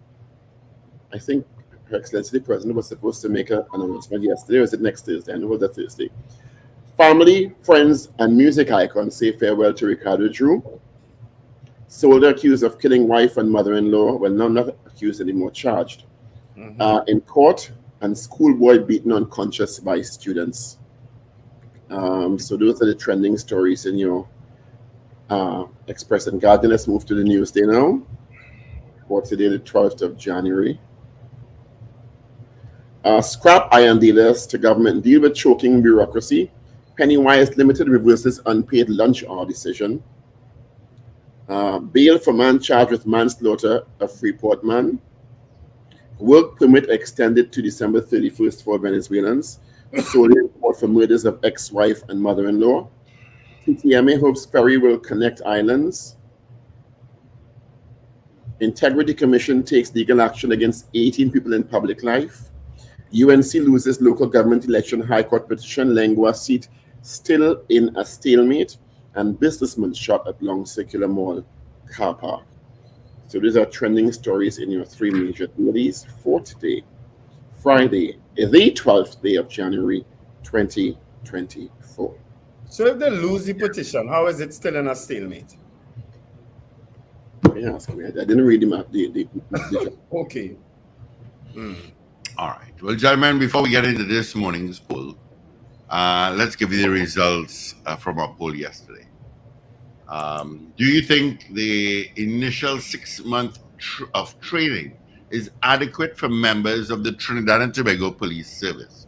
I think Her Excellency the President was supposed to make an announcement yesterday, or is it next Thursday? I know it was that Thursday. Family, friends, and music icons say farewell to Ricardo Drew. Soldier accused of killing wife and mother-in-law. Well, now not accused anymore, charged. In court, and schoolboy beaten unconscious by students. So those are the trending stories in your Express and Guardian. Let's move to the Newsday now. For today, the 12th of January. Scrap iron dealers to government deal with choking bureaucracy. Pennywise Limited reverses unpaid lunch hour decision. Bail for man charged with manslaughter of Freeport man. Work permit extended to December 31st for Venezuelans. Solely in court for murders of ex-wife and mother-in-law. TTMA hopes ferry will connect islands. Integrity Commission takes legal action against 18 people in public life. UNC loses local government election high court petition. Lengua seat still in a stalemate. And businessman shot at Long Circular Mall car park. So these are trending stories in your three major dailies for today, Friday, the 12th day of January, 2024. So if they lose the petition, how is it still in a stalemate? Yeah, I didn't read him out. Okay. All right. Well, gentlemen, before we get into this morning's poll, let's give you the results from our poll yesterday. Do you think the initial 6 month of training is adequate for members of the Trinidad and Tobago Police Service?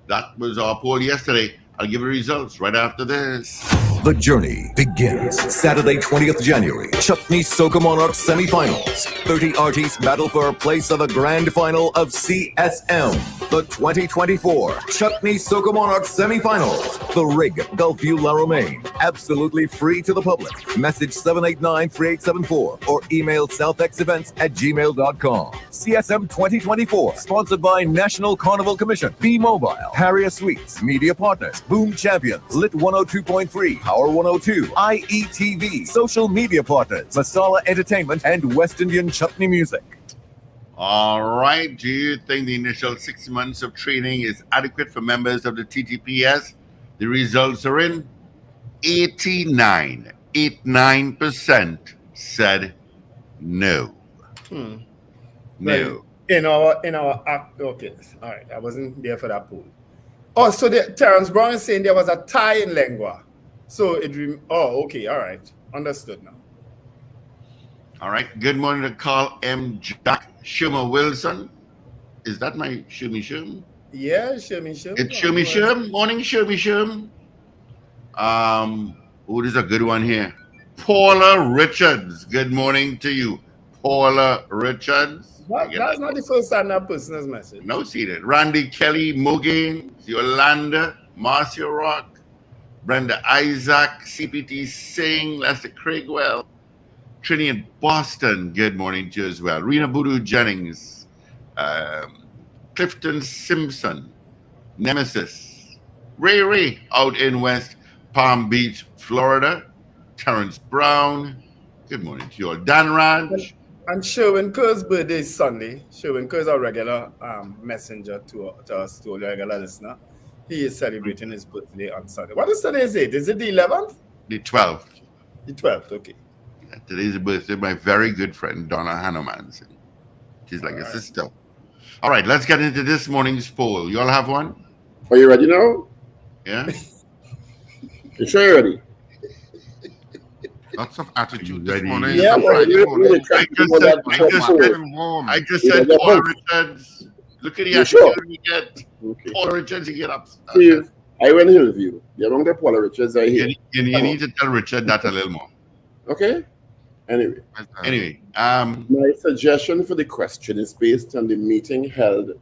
That was our poll yesterday. I'll give you results right after this. The journey begins Saturday, 20th January. Chutney Soca Monarchs semifinals. 30 artists battle for a place of the grand final of CSM. The 2024 Chutney Soca Monarchs semifinals. The Rig, Gulfview, La Romaine. Absolutely free to the public. Message 789-3874 or email southexevents@gmail.com. CSM 2024, sponsored by National Carnival Commission, B-Mobile, Harrier Suites, Media Partners, Boom Champions, Lit 102.3, Power 102, IETV, Social Media Partners, Masala Entertainment, and West Indian Chutney Music. All right. Do you think the initial 6 months of training is adequate for members of the TTPS? The results are in. 89% said no. No. In our act, okay, all right. I wasn't there for that poll. Oh, so Terrence Brown is saying there was a tie in lengua. So okay, all right, understood now. All right. Good morning to Carl M. Jack Schumer Wilson. Is that my Shumi Shum? Yeah, Shumi. It's Shumi Shum. Morning, Shumi Shum. There's a good one here. Paula Richards. Good morning to you, Paula Richards. That's not the first time that person has messaged. No, see that. Randy Kelly, Mogain, Yolanda, Marcia Rock, Brenda Isaac, CPT Singh, Lester Craigwell, Trinidad Boston. Good morning to you as well. Rena Boodoo Jennings, Clifton Simpson, Nemesis, Ray out in West Palm Beach, Florida, Terrence Brown. Good morning to you all. Dan Ranch. And Sherwin Kerr's birthday is Sunday. Sherwin Kerr is our regular messenger to us, to a regular listener. He is celebrating his birthday on Sunday. What is today's date? Is it the 11th? The 12th. The 12th, okay. Yeah, today's the birthday of my very good friend, Donna Hanuman. She's like a sister. All right, let's get into this morning's poll. You all have one? Are you ready now? Yeah? You sure you're ready? Lots of attitude this Ready? morning. Yeah, Friday you morning. really try to do that before. Warm. I just Yeah, said they're Paul both. Richards. Look at the You attitude sure? you get. Okay. Paul Richards, you get up. Steve, I went Hillview. You're among the Paula Richards right here. You need to tell Richard that a little more. Okay? Anyway, Anyway, my suggestion for the question is based on the meeting held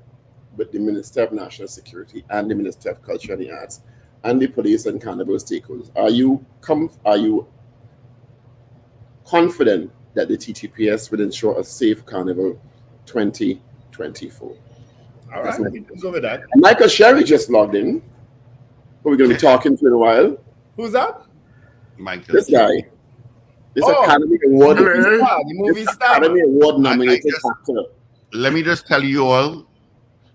with the Minister of National Security and the Minister of Culture and the Arts and the police and carnival stakeholders. Are you confident that the TTPS will ensure a safe Carnival 2024? All right, we can go with that. And Michael Sherry just logged in. Who we're going to be talking to in a while. Who's that? Michael. This guy. This Oh, Academy Award. The movie This star. Academy Award nominated actor. Let me just tell you all,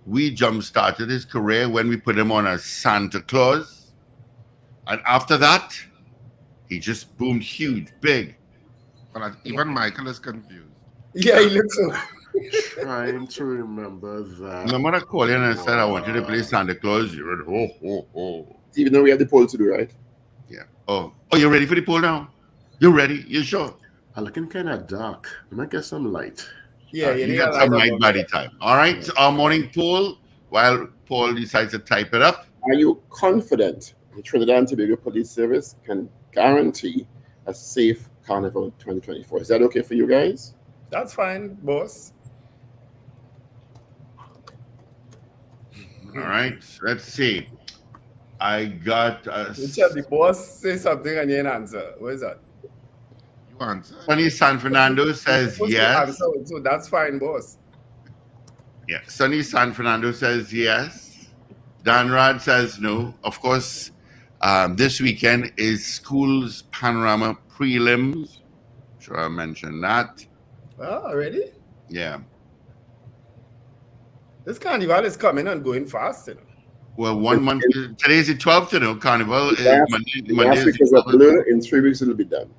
we jump-started his career when we put him on as Santa Claus. And after that, he just boomed huge, big. But even Michael is confused. Yeah, he looks so. Trying to remember that. No matter call in and said, I want you to play Santa Claus, you went, ho, ho, ho. Even though we have the poll to do, right? Yeah. Oh, you're ready for the poll now? You ready? You sure? I'm looking kind of dark. I might get some light. Yeah, You got some light by the time. All right. So our morning poll, while Paul decides to type it up. Are you confident the Trinidad and Tobago Police Service can guarantee a safe Carnival 2024? Is that okay for you guys? That's fine, boss. All right. Let's see. I got Richard, the boss say something and you ain't answer. What is that? You answer. Sunny San Fernando says Supposed to yes. answer, so that's fine, boss. Yeah. Sunny San Fernando says yes. Dan Rad says no. Of course, this weekend is school's panorama prelims. Sure, I mentioned that. Oh, already? Yeah. This carnival is coming and going fast, you know. Well, 1 month. Today's the 12th, you know. Carnival is Monday. Last week is a blur. In 3 weeks, it'll be done.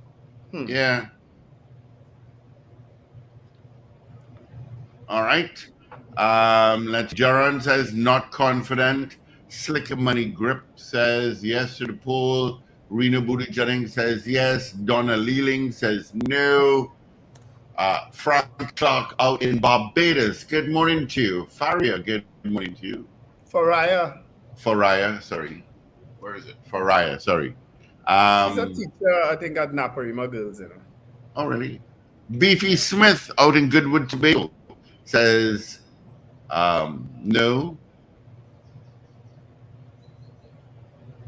Yeah. All right. Let's. Jaron says not confident. Slick Money Grip says yes to the poll. Rena Booty Jennings says yes. Donna Leeling says no. Frank Clark out in Barbados. Good morning to you. Faria, good morning to you. Faraya. Faraya, sorry. Where is it? Faraya, sorry. She's a teacher, I think, at Naparima Girls, you know. Oh, really? Beefy Smith out in Goodwood, Tobago says no.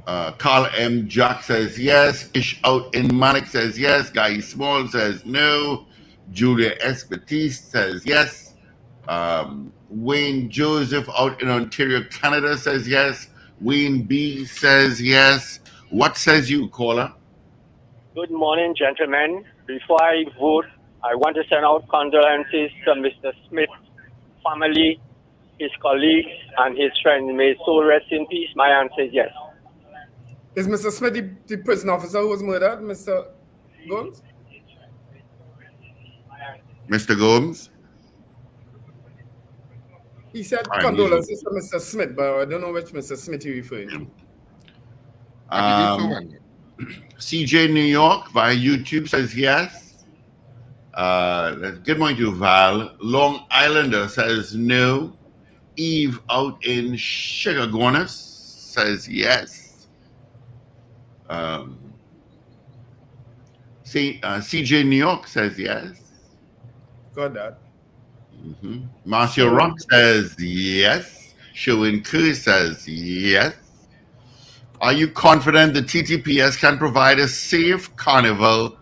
Carl M. Jack says yes. Ish out in Manic says yes. Guy Small says no. Julia S. Batiste says yes. Wayne Joseph out in Ontario, Canada says yes. Wayne B. says yes. What says you, caller? Good morning, gentlemen. Before I vote, I want to send out condolences to Mr. Smith's family, his colleagues, and his friends. May his soul rest in peace. My answer is yes. Is Mr. Smith the prison officer who was murdered, Mr. Gomes? Mr. Gomes? He said condolences to Mr. Smith, but I don't know which Mr. Smith you're referring to. CJ New York via YouTube says yes. Good morning to Val. Long Islander says no. Eve out in Chicagonis says yes. CJ New York says yes. Got that. Marcia Rock says yes. Sherwin Kerr says yes. Are you confident the TTPS can provide a safe Carnival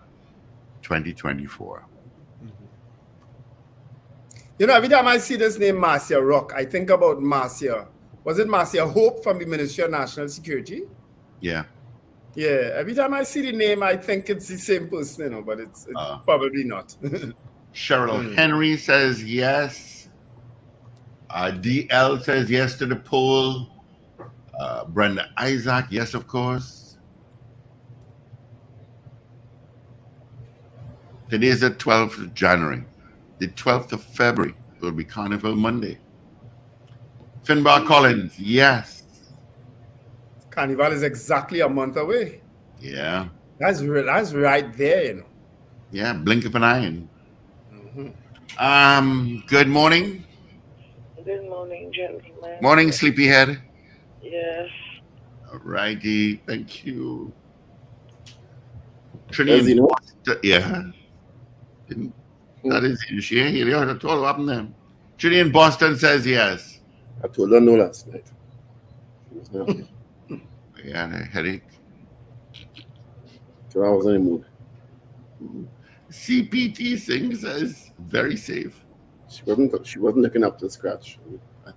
2024? You know, every time I see this name, Marcia Rock, I think about Marcia. Was it Marcia Hope from the Ministry of National Security? Yeah. Yeah, every time I see the name, I think it's the same person, you know, but it's probably not. Cheryl Henry says yes. DL says yes to the poll. Brenda Isaac, yes, of course. Today is the 12th of January. The 12th of February will be Carnival Monday. Finbar Collins, yes. Carnival is exactly a month away. Yeah. That's right there, you know. Yeah, blink of an eye. Good morning. Good morning, gentlemen. Morning, sleepyhead. Yes. All righty, thank you. Trinidad, yeah. That is she ain't here. I told her what happened then. Trinidad in Boston says yes. I told her no last night. She was not. I had a headache. So I was in the mood. CPT Singh says very safe. She wasn't looking up to scratch.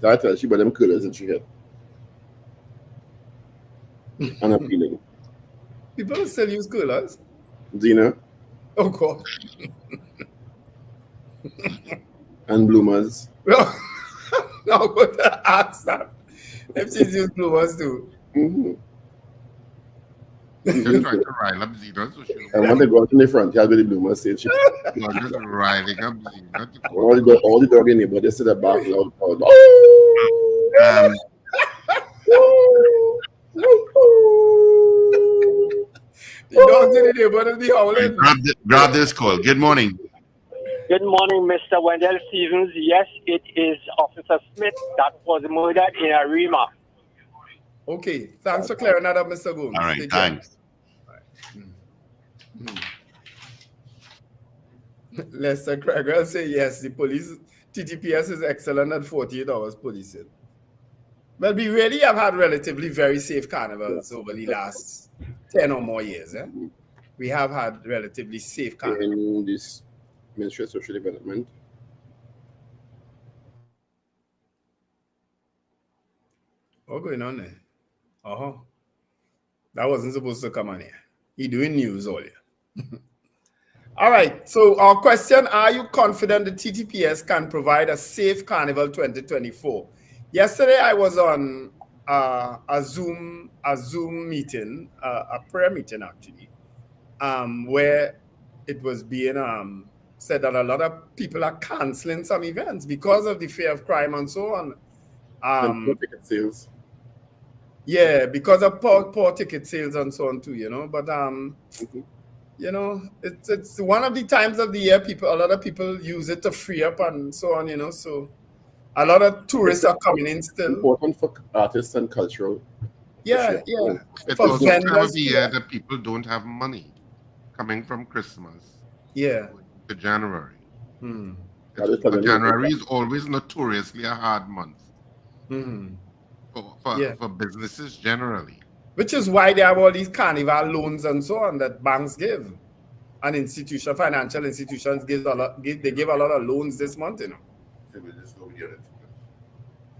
I thought she bought them coolers and she had. Unappealing. People still use coolers. Dina. Oh God. And bloomers. No, but ask that. If she's used bloomers too. Just trying to rile up Zena. So I want to go out in the front yard with the bloomers saying just riling up Zena. all the dog in the body sit at back loud. The dogs in the neighborhood be howling. Grab this call. Good morning. Good morning, Mr. Wendell Stevens. Yes, it is Officer Smith that was murdered in Arima. Okay, thanks for clearing that up, Mr. Gomes. All right, thanks. Lester Craig will say yes, the police, TTPS is excellent at 48 hours policing. Well, we really have had relatively very safe carnivals over the last 10 or more years. We have had relatively safe carnivals. In this Ministry of Social Development. What's going on there? That wasn't supposed to come on here. He doing news all year. All right. So our question: are you confident the TTPS can provide a safe Carnival 2024? Yesterday I was on a Zoom meeting, a prayer meeting actually, where it was being said that a lot of people are canceling some events because of the fear of crime and so on. And ticket sales. Yeah, because of poor ticket sales and so on too, you know. But you know, it's one of the times of the year a lot of people use it to free up and so on, you know. So a lot of tourists are coming in still. Important for artists and cultural Yeah. It's For also the time of vendors, the year that people don't have money coming from Christmas yeah. to January. Hmm. January is always notoriously a hard month Hmm. for businesses generally. Which is why they have all these carnival loans and so on that banks give. And financial institutions give a lot of loans this month,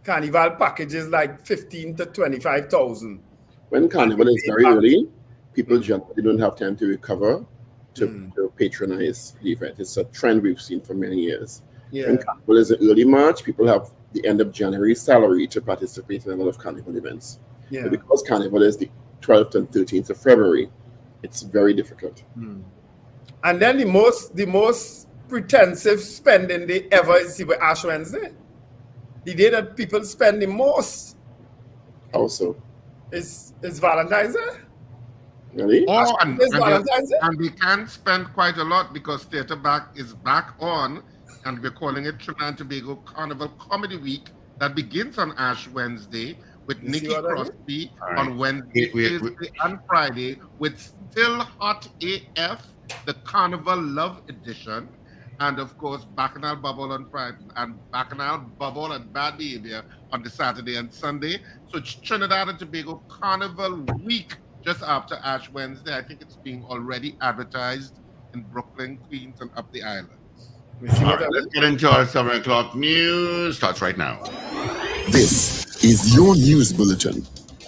Carnival packages like 15 to 25,000. When Carnival is very early, people generally don't have time to recover to patronize the event. It's a trend we've seen for many years. Yeah. When Carnival is in early March, people have the end of January salary to participate in a lot of Carnival events. Yeah. But because Carnival is the 12th and 13th of February, it's very difficult. And then the most pretensive spending day ever is Ash Wednesday. The day that people spend the most. Also, is Valentine's Day. Really? And we can spend quite a lot because Theatre Back is back on, and we're calling it Trinidad and Tobago Carnival Comedy Week that begins on Ash Wednesday with Nikki Crosby on Wednesday, Thursday, and Friday with Still Hot AF, the Carnival Love Edition, and of course Bacchanal Bubble on Friday and Bacchanal Bubble and Bad Behavior on the Saturday and Sunday. So it's Trinidad and Tobago Carnival Week just after Ash Wednesday. I think it's being already advertised in Brooklyn, Queens, and up the islands. All right, let's get into our 7 o'clock news. Starts right now. This is your news bulletin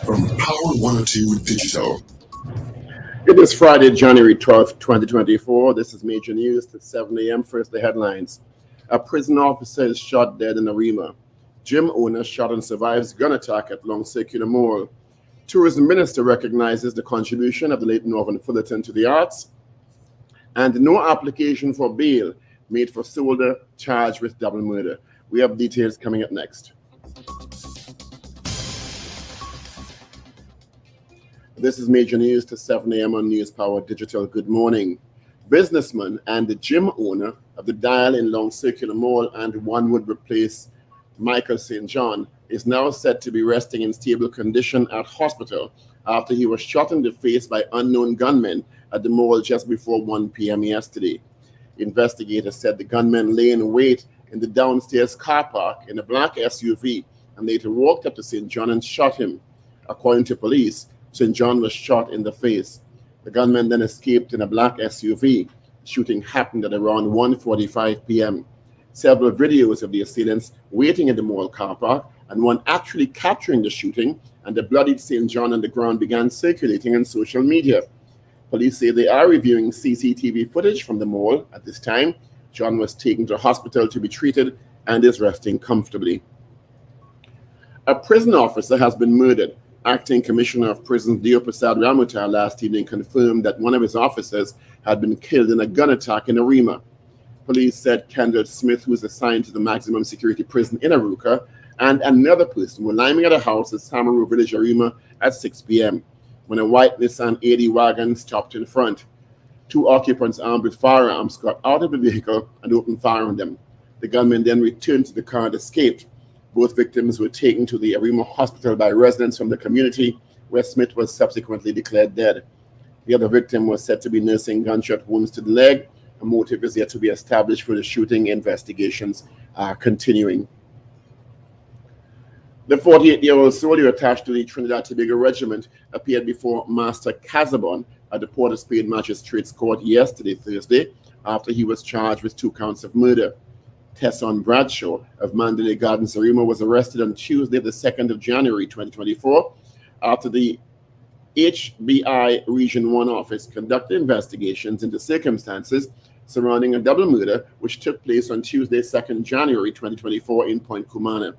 from Power 102 Digital. It is Friday, January 12th, 2024. This is major news to 7 a.m. First, the headlines. A prison officer is shot dead in Arima. Gym owner shot and survives gun attack at Long Circular Mall. Tourism Minister recognizes the contribution of the late Norvan Fullerton to the arts. And no application for bail made for soldier charged with double murder. We have details coming up next. This is major news to 7 a.m. on News Power Digital. Good morning. Businessman and the gym owner of the Dial in Long Circular Mall and One Wood Replace, Michael St. John, is now said to be resting in stable condition at hospital after he was shot in the face by unknown gunmen at the mall just before 1 p.m. yesterday. Investigators said the gunmen lay in wait in the downstairs car park in a black SUV and later walked up to St. John and shot him. According to police, St. John was shot in the face. The gunman then escaped in a black SUV. The shooting happened at around 1:45 p.m. Several videos of the assailants waiting in the mall car park and one actually capturing the shooting and the bloodied St. John on the ground began circulating on social media. Police say they are reviewing CCTV footage from the mall. At this time, John was taken to hospital to be treated and is resting comfortably. A prison officer has been murdered. Acting Commissioner of Prisons Deo Prasad Ramutar last evening confirmed that one of his officers had been killed in a gun attack in Arima. Police said Kendall Smith, who is assigned to the maximum security prison in Aruca, and another person were lying at a house at Samaru Village, Arima at 6 p.m. when a white Nissan 80 wagon stopped in front. Two occupants armed with firearms got out of the vehicle and opened fire on them. The gunmen then returned to the car and escaped. Both victims were taken to the Arima hospital by residents from the community, where Smith was subsequently declared dead. The other victim was said to be nursing gunshot wounds to the leg. A motive is yet to be established for the shooting. Investigations are continuing. The 48-year-old soldier attached to the Trinidad and Tobago Regiment appeared before Master Casabon at the Port of Spain Magistrates Court yesterday, Thursday, after he was charged with 2 counts of murder. Tesson Bradshaw of Mandalay Gardens, Arima, was arrested on Tuesday, the 2nd of January, 2024, after the HBI Region 1 office conducted investigations into circumstances surrounding a double murder which took place on Tuesday, 2nd January, 2024 in Point Cumana.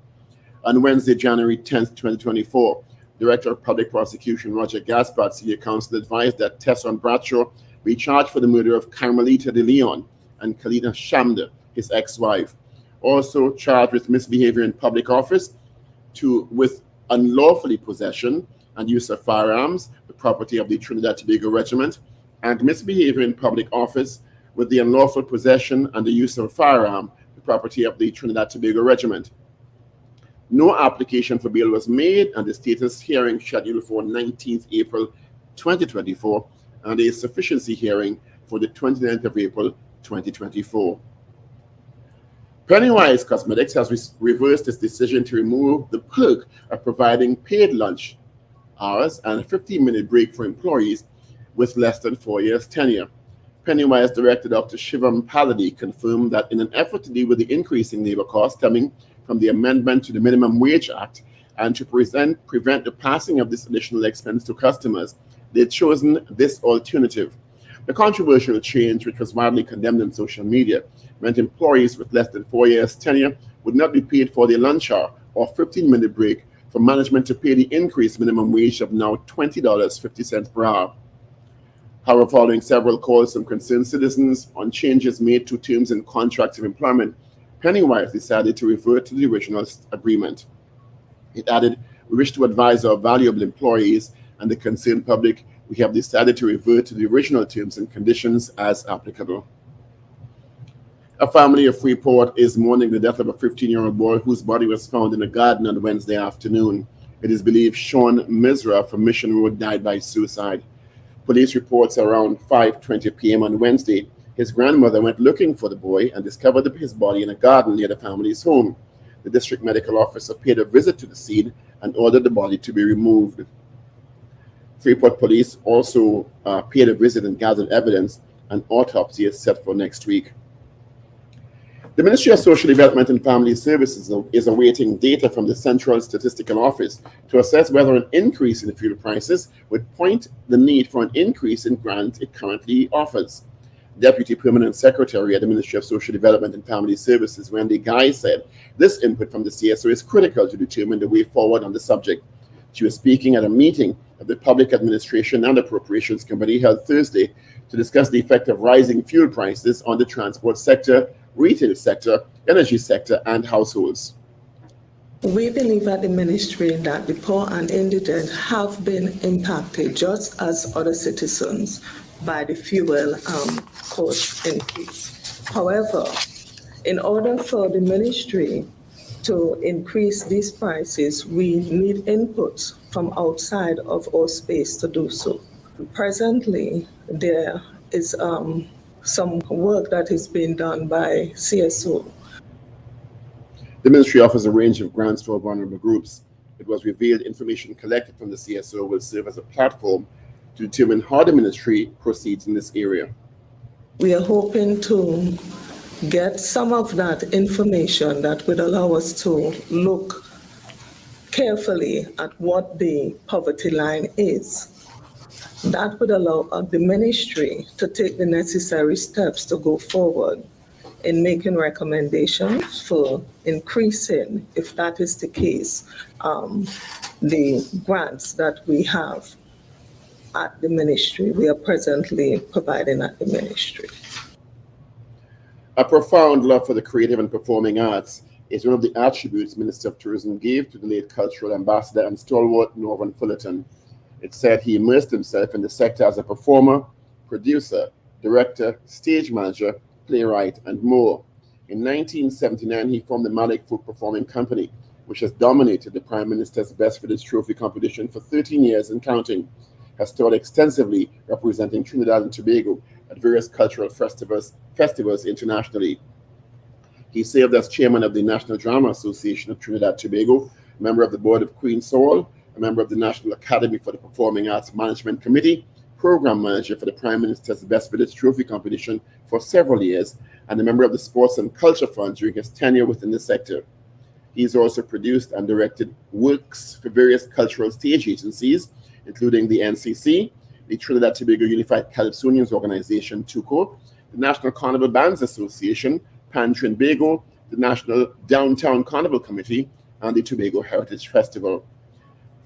On Wednesday, January 10th, 2024, Director of Public Prosecution Roger Gaspard, Senior Counsel, advised that Tesson Bradshaw be charged for the murder of Carmelita de Leon and Kalina Shamda, his ex-wife, also charged with misbehavior in public office with unlawfully possession and use of firearms, the property of the Trinidad and Tobago Regiment, and misbehavior in public office with the unlawful possession and the use of a firearm, the property of the Trinidad and Tobago Regiment. No application for bail was made, and the status hearing scheduled for 19th April 2024 and a sufficiency hearing for the 29th of April 2024. Pennywise Cosmetics has reversed its decision to remove the perk of providing paid lunch hours and a 15-minute break for employees with less than 4 years tenure. Pennywise Director Dr. Shivam Paladi confirmed that in an effort to deal with the increasing labor costs stemming from the amendment to the Minimum Wage Act and to prevent the passing of this additional expense to customers, they'd chosen this alternative. The controversial change, which was widely condemned on social media, meant employees with less than 4 years tenure would not be paid for their lunch hour or 15-minute break for management to pay the increased minimum wage of now $20.50 per hour. However, following several calls from concerned citizens on changes made to terms and contracts of employment, Pennywise decided to revert to the original agreement. It added, "We wish to advise our valuable employees and the concerned public we have decided to revert to the original terms and conditions as applicable." A family of Freeport is mourning the death of a 15-year-old boy whose body was found in a garden on Wednesday afternoon. It is believed Sean Mizra from Mission Road died by suicide. Police reports around 5:20 p.m. on Wednesday, his grandmother went looking for the boy and discovered his body in a garden near the family's home. The district medical officer paid a visit to the scene and ordered the body to be removed. Freeport police also paid a visit and gathered evidence. An autopsy is set for next week. The Ministry of Social Development and Family Services is awaiting data from the Central Statistical Office to assess whether an increase in fuel prices would point the need for an increase in grants it currently offers. Deputy Permanent Secretary at the Ministry of Social Development and Family Services, Wendy Guy, said this input from the CSO is critical to determine the way forward on the subject. She was speaking at a meeting of the Public Administration and Appropriations Committee held Thursday to discuss the effect of rising fuel prices on the transport sector, retail sector, energy sector, and households. We believe at the ministry that the poor and indigent have been impacted just as other citizens by the fuel cost increase. However, in order for the ministry to increase these prices, we need inputs from outside of our space to do so. Presently, there is some work that is being done by CSO. The ministry offers a range of grants for vulnerable groups. It was revealed information collected from the CSO will serve as a platform to determine how the ministry proceeds in this area. We are hoping to get some of that information that would allow us to look carefully at what the poverty line is. That would allow the ministry to take the necessary steps to go forward in making recommendations for increasing, if that is the case, the grants that we have at the ministry. We are presently providing at the ministry. A profound love for the creative and performing arts is one of the attributes Minister of Tourism gave to the late cultural ambassador and stalwart Norvan Fullerton. It said he immersed himself in the sector as a performer, producer, director, stage manager, playwright, and more. In 1979, he formed the Malik Folk Performing Company, which has dominated the Prime Minister's Best Village Trophy competition for 13 years and counting, has toured extensively representing Trinidad and Tobago at various cultural festivals internationally. He served as chairman of the National Drama Association of Trinidad and Tobago, member of the board of Queen Soul, a member of the National Academy for the Performing Arts Management Committee, program manager for the Prime Minister's Best Village Trophy competition for several years, and a member of the Sports and Culture Fund during his tenure within the sector. He's also produced and directed works for various cultural stage agencies, including the NCC, the Trinidad Tobago Unified Calypsonians Organization, TUCO, the National Carnival Bands Association, Pan-Trinbago, the National Downtown Carnival Committee, and the Tobago Heritage Festival.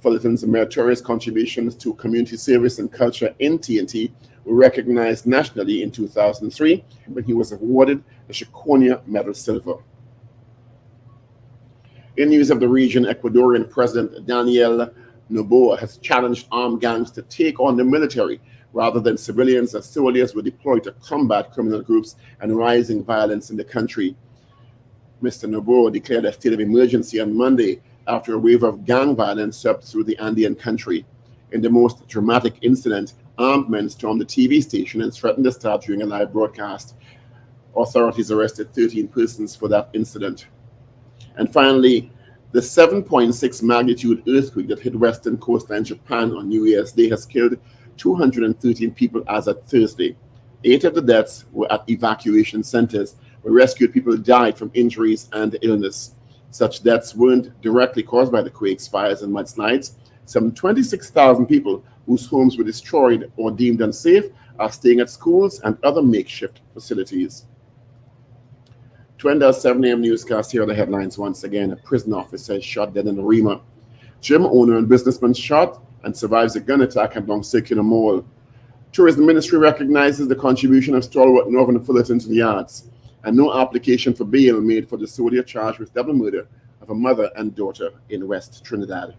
Fullerton's meritorious contributions to community service and culture in TNT were recognized nationally in 2003 when he was awarded the Chiconia Medal Silver. In news of the region, Ecuadorian President Daniel Noboa has challenged armed gangs to take on the military rather than civilians as soldiers were deployed to combat criminal groups and rising violence in the country. Mr. Noboa declared a state of emergency on Monday after a wave of gang violence swept through the Andean country. In the most dramatic incident, armed men stormed the TV station and threatened the staff during a live broadcast. Authorities arrested 13 persons for that incident. And finally, the 7.6 magnitude earthquake that hit western coastline Japan on New Year's Day has killed 213 people as of Thursday. 8 of the deaths were at evacuation centers, where rescued people died from injuries and illness. Such deaths weren't directly caused by the quakes, fires, and mudslides. Some 26,000 people whose homes were destroyed or deemed unsafe are staying at schools and other makeshift facilities. To end our 7 a.m. newscast, here are the headlines once again. A prison officer is shot dead in Arima. Gym owner and businessman shot and survives a gun attack along Circular Mall. Tourism Ministry recognizes the contribution of stalwart Norvan and Fullerton to the arts, and no application for bail made for the soldier charged with double murder of a mother and daughter in West Trinidad.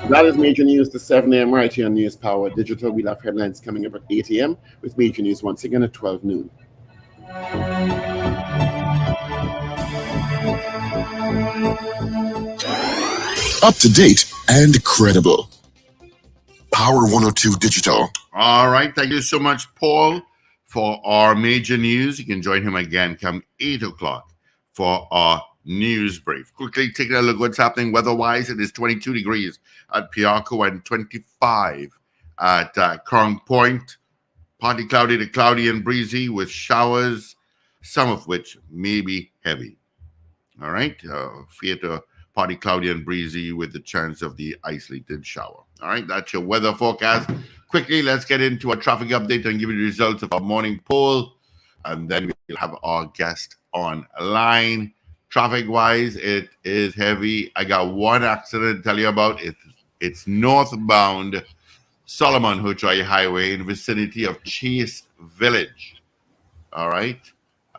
That is major news to 7 a.m. right here on News Power Digital. We'll have headlines coming up at 8 a.m. with major news once again at 12 noon. Up to date and credible. Power 102 Digital. All right. Thank you so much, Paul, for our major news. You can join him again come 8 o'clock for our news brief. Quickly taking a look what's happening weather-wise. It is 22 degrees at Piarco and 25 at Crown Point. Partly cloudy to cloudy and breezy with showers, some of which may be heavy. All right. Theater, partly cloudy and breezy with the chance of the isolated shower. All right. That's your weather forecast. Quickly, let's get into a traffic update and give you the results of our morning poll. And then we'll have our guest online. Traffic-wise, it is heavy. I got one accident to tell you about. It's northbound Solomon Hochoi Highway in vicinity of Chase Village. All right.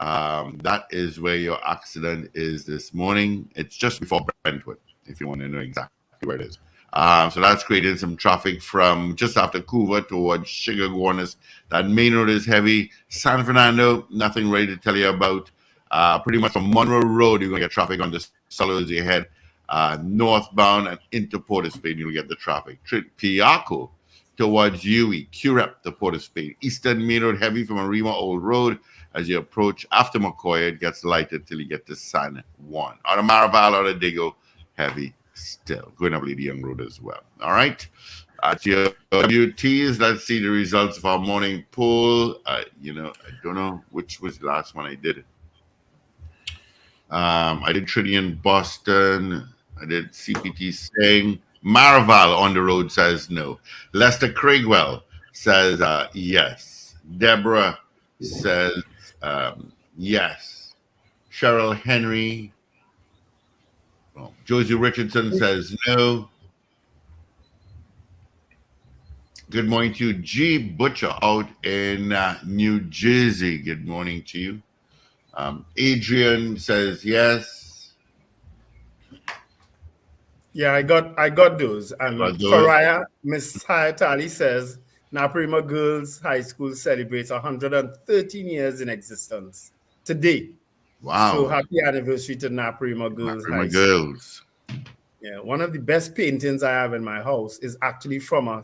That is where your accident is this morning. It's just before Brentwood, if you want to know exactly where it is. So that's creating some traffic from just after Coover towards Sugar Gorners. That main road is heavy. San Fernando, nothing really to tell you about. Pretty much from Monroe Road, you're going to get traffic on the Solos ahead. Northbound and into Port of Spain, you'll get the traffic. Piarco towards Huey, Curep to Port of Spain. Eastern Main Road heavy from Arima Old Road. As you approach after McCoy, it gets lighter till you get to San Juan. Out of Maraval, out of Digo, heavy still. Going up the Young Road as well. All right. At your WTs, let's see the results of our morning poll. I don't know which was the last one I did. I did Trinidad, Boston. I did CPT saying Maraval on the road says no. Lester Craigwell says yes. Deborah says yes. Cheryl Henry. Well, Josie Richardson says no. Good morning to you. G. Butcher out in New Jersey. Good morning to you. Adrian says yes. Yeah, I got those. And Faraya, Miss Hayatali says Naparima Girls High School celebrates 113 years in existence today. Wow. So happy anniversary to Naparima Girls High School. Yeah, one of the best paintings I have in my house is actually from a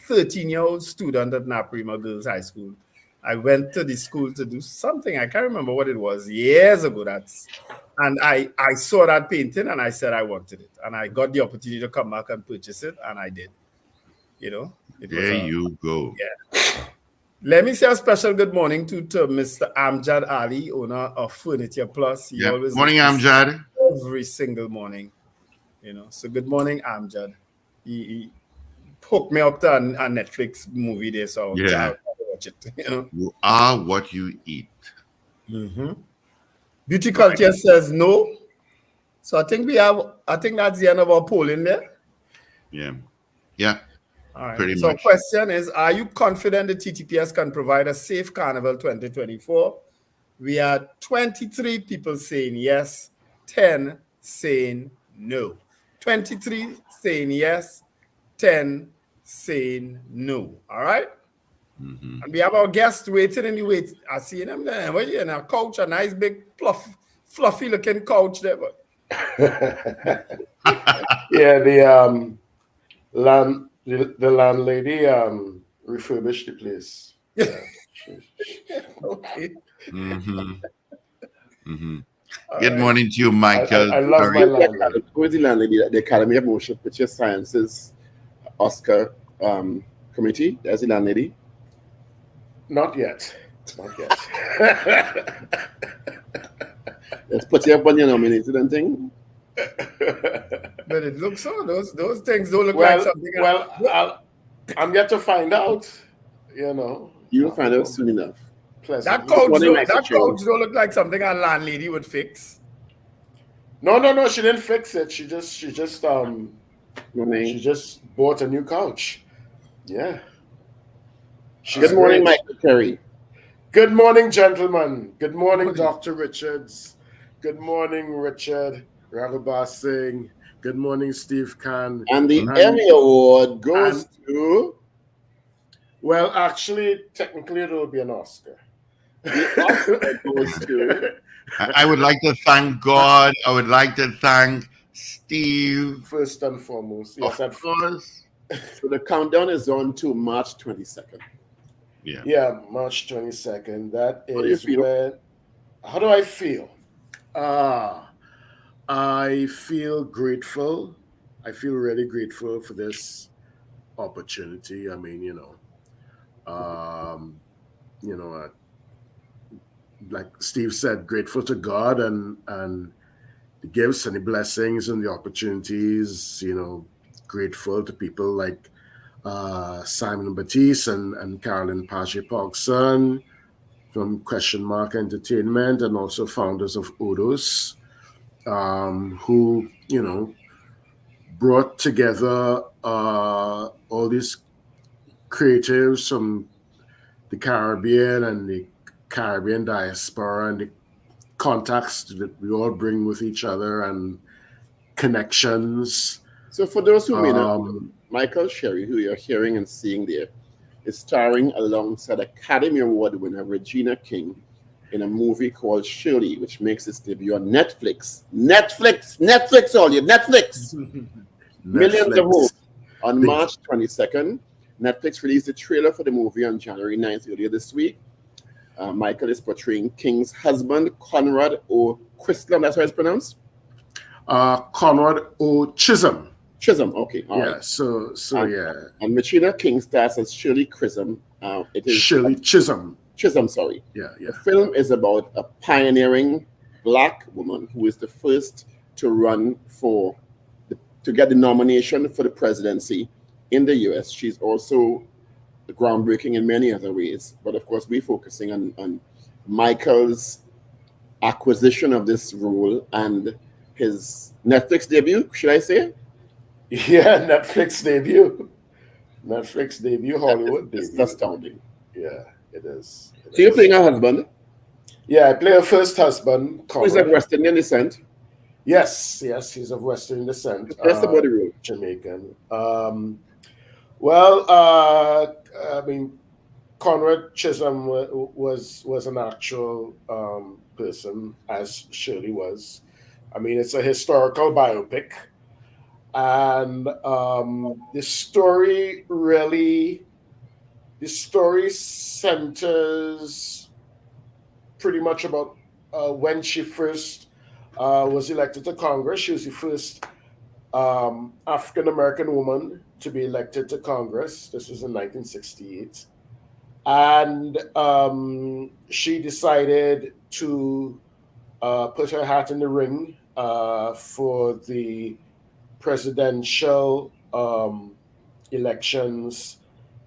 13-year-old student at Naparima Girls High School. I went to the school to do something. I can't remember what it was years ago. And I saw that painting and I said I wanted it. And I got the opportunity to come back and purchase it. And I did. There you go. Yeah. Let me say a special good morning to Mr. Amjad Ali, owner of Furniture Plus. He always morning, Amjad. Every single morning. So good morning, Amjad. He hooked me up to a Netflix movie there. So yeah. Watch it, You are what you eat. Mm-hmm. Beauty Culture says no. So I think that's the end of our poll in there. Yeah. All right. Pretty so much. Question is, are you confident the TTPS can provide a safe Carnival 2024? We had 23 people saying yes, 10 saying no. 23 saying yes, 10 saying no. All right. Mm-hmm. And we have our guests waiting in the wait. I see them there. Well, a couch, a nice big fluffy looking couch there. But yeah, the landlady refurbished the place. Yeah. okay. Good morning to you, Michael. I love my landlady. Who is the landlady? The Academy of Motion Picture Sciences Oscar committee. There's the landlady. Not yet. Let's put you up on your nominated and thing. But it looks so. Those things don't look Well, like something. I'm yet to find out. You know. You'll find out soon enough. That couch don't look like something a landlady would fix. No. She didn't fix it. She just bought a new couch. Yeah. Good morning, Michael Perry. Good morning, gentlemen. Good morning, Dr. Richards. Good morning, Richard Ragoobarsingh. Good morning, Steve Khan. And the Emmy Award goes to... Well, actually, technically, it will be an Oscar. The Oscar goes to... I would like to thank God. I would like to thank Steve. First and foremost. Yes, of course. So the countdown is on to March 22nd. Yeah, March 22nd. That is when... How do I feel? I feel grateful. I feel really grateful for this opportunity. I mean, like Steve said, grateful to God and the gifts and the blessings and the opportunities. Grateful to people like Simon Batiste and Carolyn Paget-Pogson from Question Mark Entertainment, and also founders of Odos, who brought together all these creatives from the Caribbean and the Caribbean diaspora and the contacts that we all bring with each other and connections. So for those who may not know, Michael Sherry, who you're hearing and seeing there, is starring alongside Academy Award winner Regina King in a movie called Shirley, which makes its debut on Netflix. Netflix, all you, Netflix. Millions of hope. On March 22nd, Netflix released the trailer for the movie on January 9th, earlier this week. Michael is portraying King's husband, Conrad O. Quislam, that's how it's pronounced? Conrad O. Chisholm. Chisholm, okay. All yeah, right. So yeah. And Regina King stars as Shirley Chisholm. It is Shirley Chisholm. Chisholm, sorry. Yeah. The film is about a pioneering Black woman who is the first to run to get the nomination for the presidency in the U.S. She's also groundbreaking in many other ways. But of course, we're focusing on Michael's acquisition of this role and his Netflix debut, should I say? Yeah, Netflix debut, Hollywood debut. It's astounding. Yeah, it is. So you're playing her husband? Yeah, I play her first husband. Who is of West Indian descent? Yes, he's of West Indian descent. That's the body role. Jamaican. I mean, Conrad Chisholm was an actual person, as Shirley was. I mean, it's a historical biopic. And the story centers pretty much about when she first was elected to Congress. She was the first African-American woman to be elected to Congress. This was in 1968. And she decided to put her hat in the ring for the presidential elections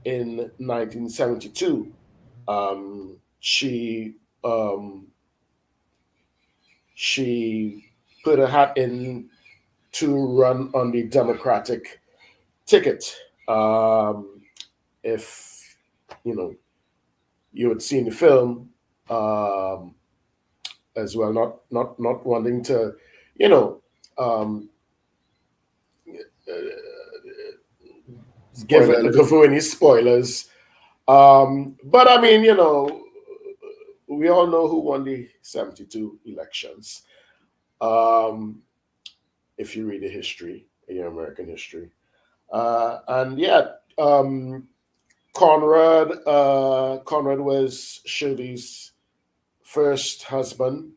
in 1972. She put her hat in to run on the Democratic ticket. If you had seen the film as well, not wanting to, give any spoilers. But I mean, we all know who won the 72 elections. if you read the history, your American history. And yeah, Conrad was Shirley's first husband,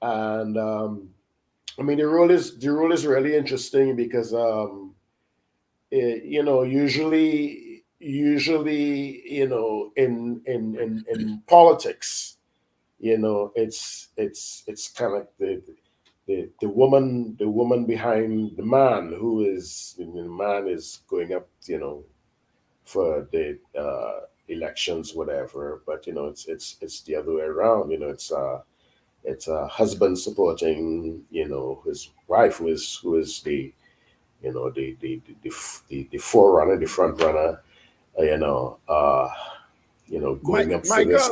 and I mean the role is really interesting because usually in politics, it's kind of like the woman behind the man who is the man is going up for the elections, whatever. But it's the other way around. It's a husband supporting his wife, who is the the forerunner, the front runner. Going up for this.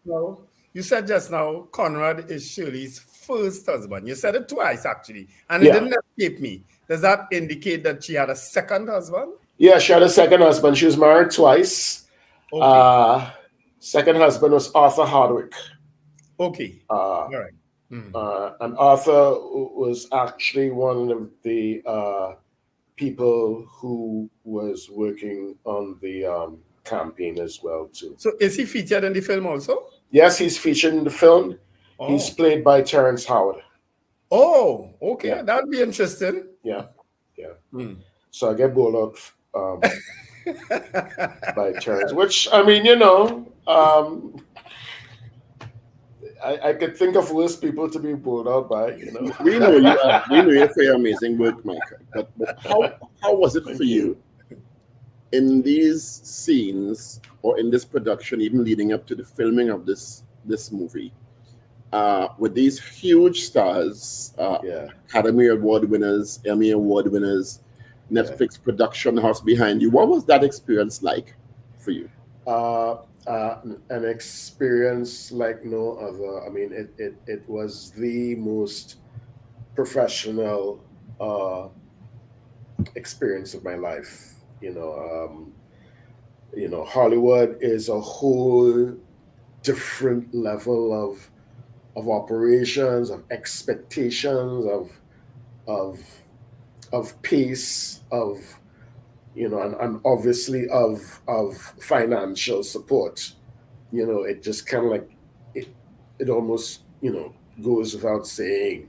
Michael, you said just now Conrad is Shirley's first husband. You said it twice actually, and it didn't escape me. Does that indicate that she had a second husband? Yeah, she had a second husband. She was married twice. Okay. Second husband was Arthur Hardwick. Okay. All right. And Arthur was actually one of the people who was working on the campaign as well too. So is he featured in the film also? Yes, he's featured in the film. Oh. He's played by Terrence Howard. Oh, okay. Yeah. That'd be interesting. Yeah. So I get bowled out by Terrence, which I mean, I could think of worse people to be bowled out by. We know you for your amazing work, Michael. But how was it for you in these scenes or in this production, even leading up to the filming of this movie, with these huge stars, Academy Award winners, Emmy Award winners, Netflix production house behind you? What was that experience like for you? An experience like no other. I mean, it was the most professional experience of my life. Hollywood is a whole different level of operations, of expectations, of pace, and obviously of financial support. It just kind of like it almost goes without saying.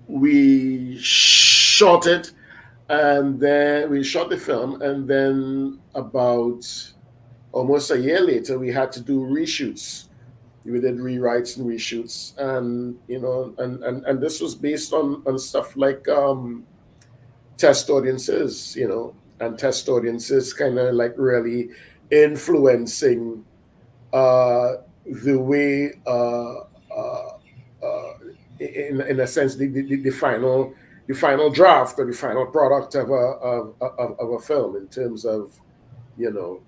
We shot it, and then we shot the film, and then about almost a year later we had to do reshoots. We did rewrites and reshoots, and and this was based on stuff like test audiences, and test audiences kind of like really influencing the way, in a sense, the final draft or the final product of a film in terms of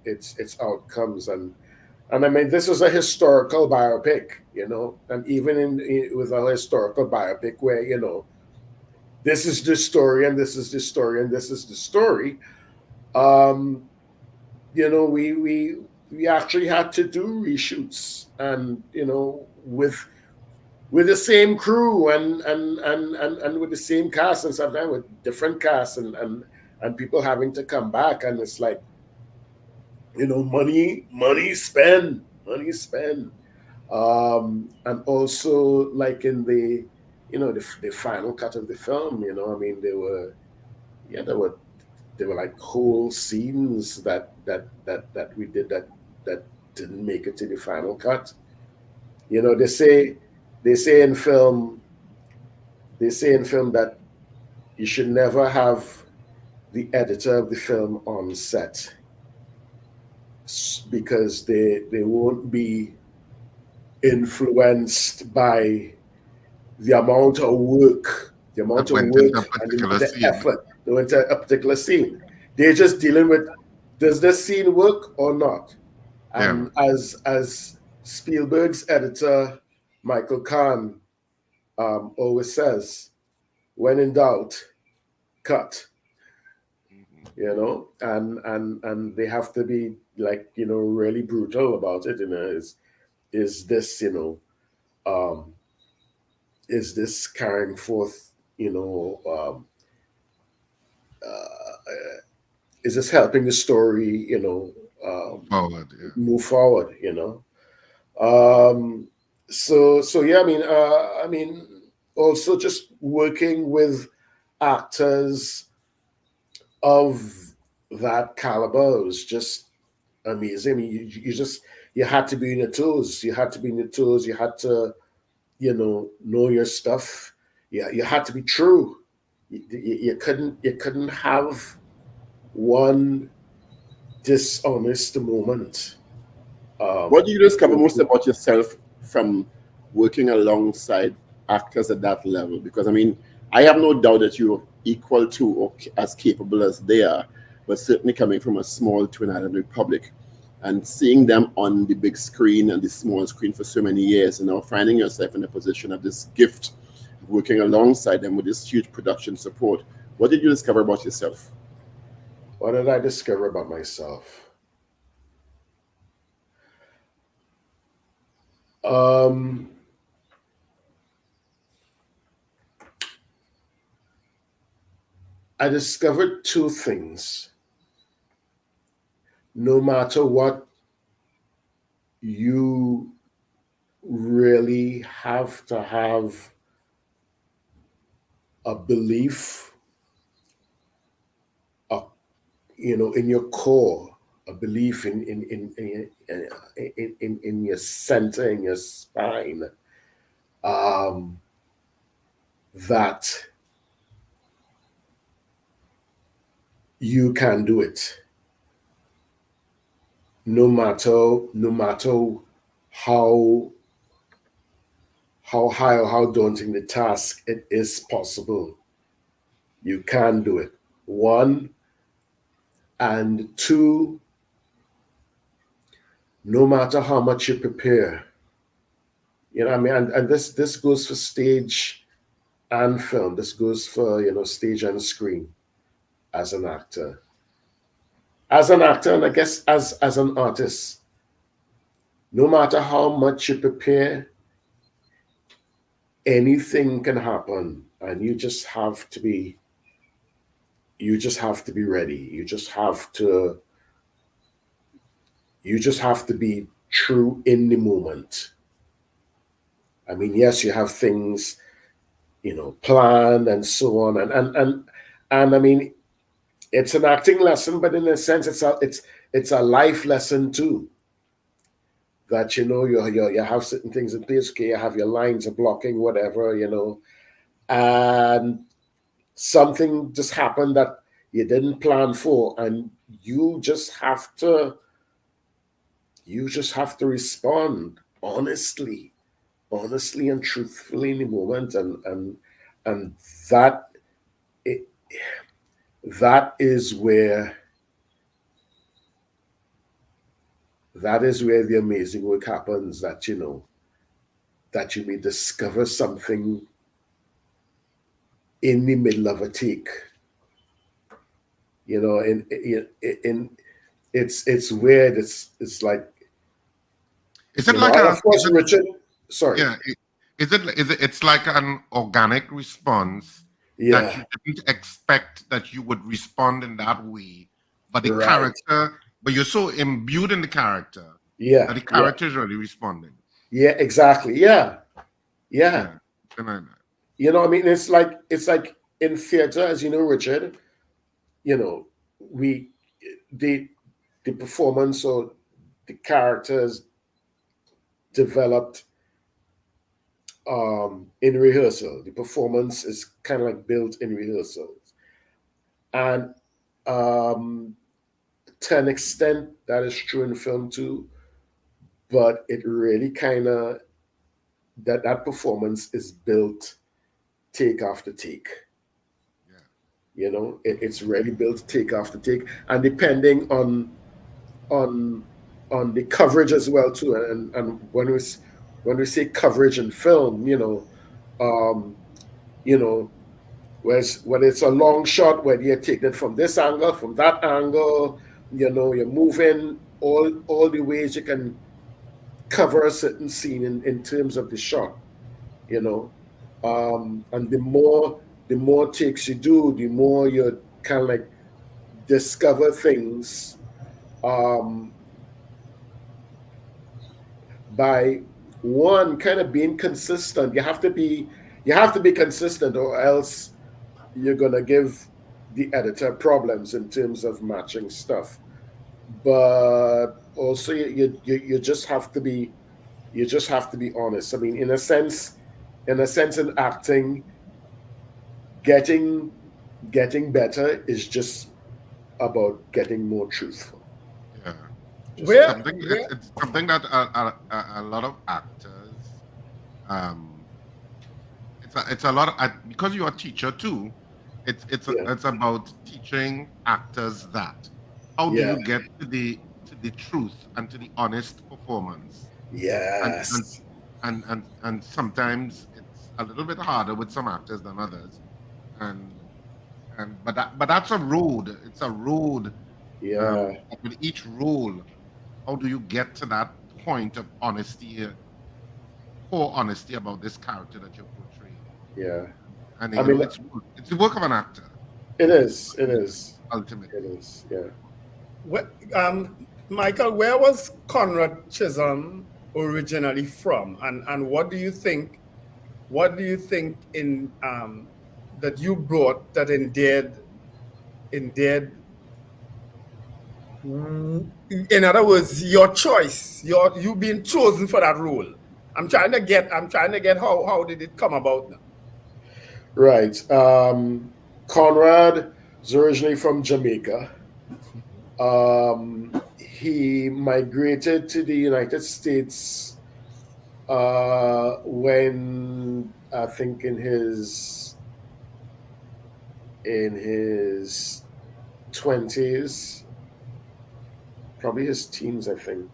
its outcomes. And I mean, this is a historical biopic, and even with a historical biopic where, this is the story and this is the story and this is the story, we actually had to do reshoots, and, with the same crew and with the same cast, and sometimes with different casts and people having to come back, and it's like, money spent, and also like in the the final cut of the film, I mean, there were like whole scenes that we did that didn't make it to the final cut. They say in film that you should never have the editor of the film on set, because they won't be influenced by the amount of work, and the effort that went into a particular scene. They're just dealing with, does this scene work or not? And as Spielberg's editor, Michael Kahn, always says, when in doubt, cut. you know, and they have to be like, you know, really brutal about it. You know, is this, you know, is this carrying forth, you know, is this helping the story, you know, Forward, yeah. move forward, you know? So yeah, I mean, also just working with actors of that caliber was just amazing. I mean, you just, you had to be in your toes. You had to be in your toes. You had to, you know your stuff. Yeah, you had to be true. You couldn't have one dishonest moment. What do you discover most about yourself from working alongside actors at that level? Because I mean, I have no doubt that you're equal to or as capable as they are, but certainly coming from a small Trinidad Republic and seeing them on the big screen and the small screen for so many years, and now finding yourself in a position of this gift, working alongside them with this huge production support. What did you discover about yourself? What did I discover about myself? I discovered two things. No matter what, you really have to have a belief, you know, in your core, a belief in your center, in your spine, that you can do it. No matter how high or how daunting the task, it is possible. You can do it. One, and two, no matter how much you prepare, you know what I mean? And this goes for stage and film. This goes for, you know, stage and screen as an actor. As an actor, and I guess as an artist, no matter how much you prepare, anything can happen. And you just have to be ready. You just have to be true in the moment. I mean, yes, you have things, you know, planned and so on, and I mean, it's an acting lesson, but in a sense, it's a life lesson too. That, you know, you have certain things in place. Okay, you have your lines of blocking, whatever, you know, and something just happened that you didn't plan for, and you just have to respond honestly and truthfully in the moment, and that it, that is where the amazing work happens. That, you know, that you may discover something in the middle of a take, you know, in it's weird. It's like, is it like of course, Richard, sorry. Yeah. It's like an organic response that you didn't expect that you would respond in that way, but the character, but you're so imbued in the character that the character is really responding. Yeah, exactly. Yeah. You know, I mean, it's like in theater, as you know, Richard, you know, the performance or the characters developed in rehearsal. The performance is kind of like built in rehearsals, and to an extent that is true in film too, but it really kind of, that performance is built take after take. You know, it's really built take after take, and depending on the coverage as well too. And when we say coverage in film, you know, Whereas when it's a long shot, where you take it from this angle, from that angle, you know, you're moving all the ways you can cover a certain scene in terms of the shot, you know. And the more takes you do, the more you kind of like discover things by one kind of being consistent. You have to be consistent, or else you're gonna give the editor problems in terms of matching stuff. But also you just have to be honest. I mean, in a sense in acting, getting better is just about getting more truthful. Yeah. Where, It's something that a lot of actors, it's a lot of, because you're a teacher too. It's about teaching actors that. How do you get to the truth and to the honest performance? Yes. And sometimes it's a little bit harder with some actors than others, but that's a road. It's a road. Yeah. With each role, how do you get to that point of honesty, core honesty about this character that you're portraying? Yeah. And I mean, it's the work of an actor. It is. Ultimately. It is. Yeah. What, Michael, where was Conrad Chisholm originally from, and what do you think? What do you think in that you brought that endeared? In other words, your choice, you being chosen for that role. I'm trying to get how did it come about now? Right. Conrad is originally from Jamaica. He migrated to the United States when I think in his 20s, probably his teens, I think.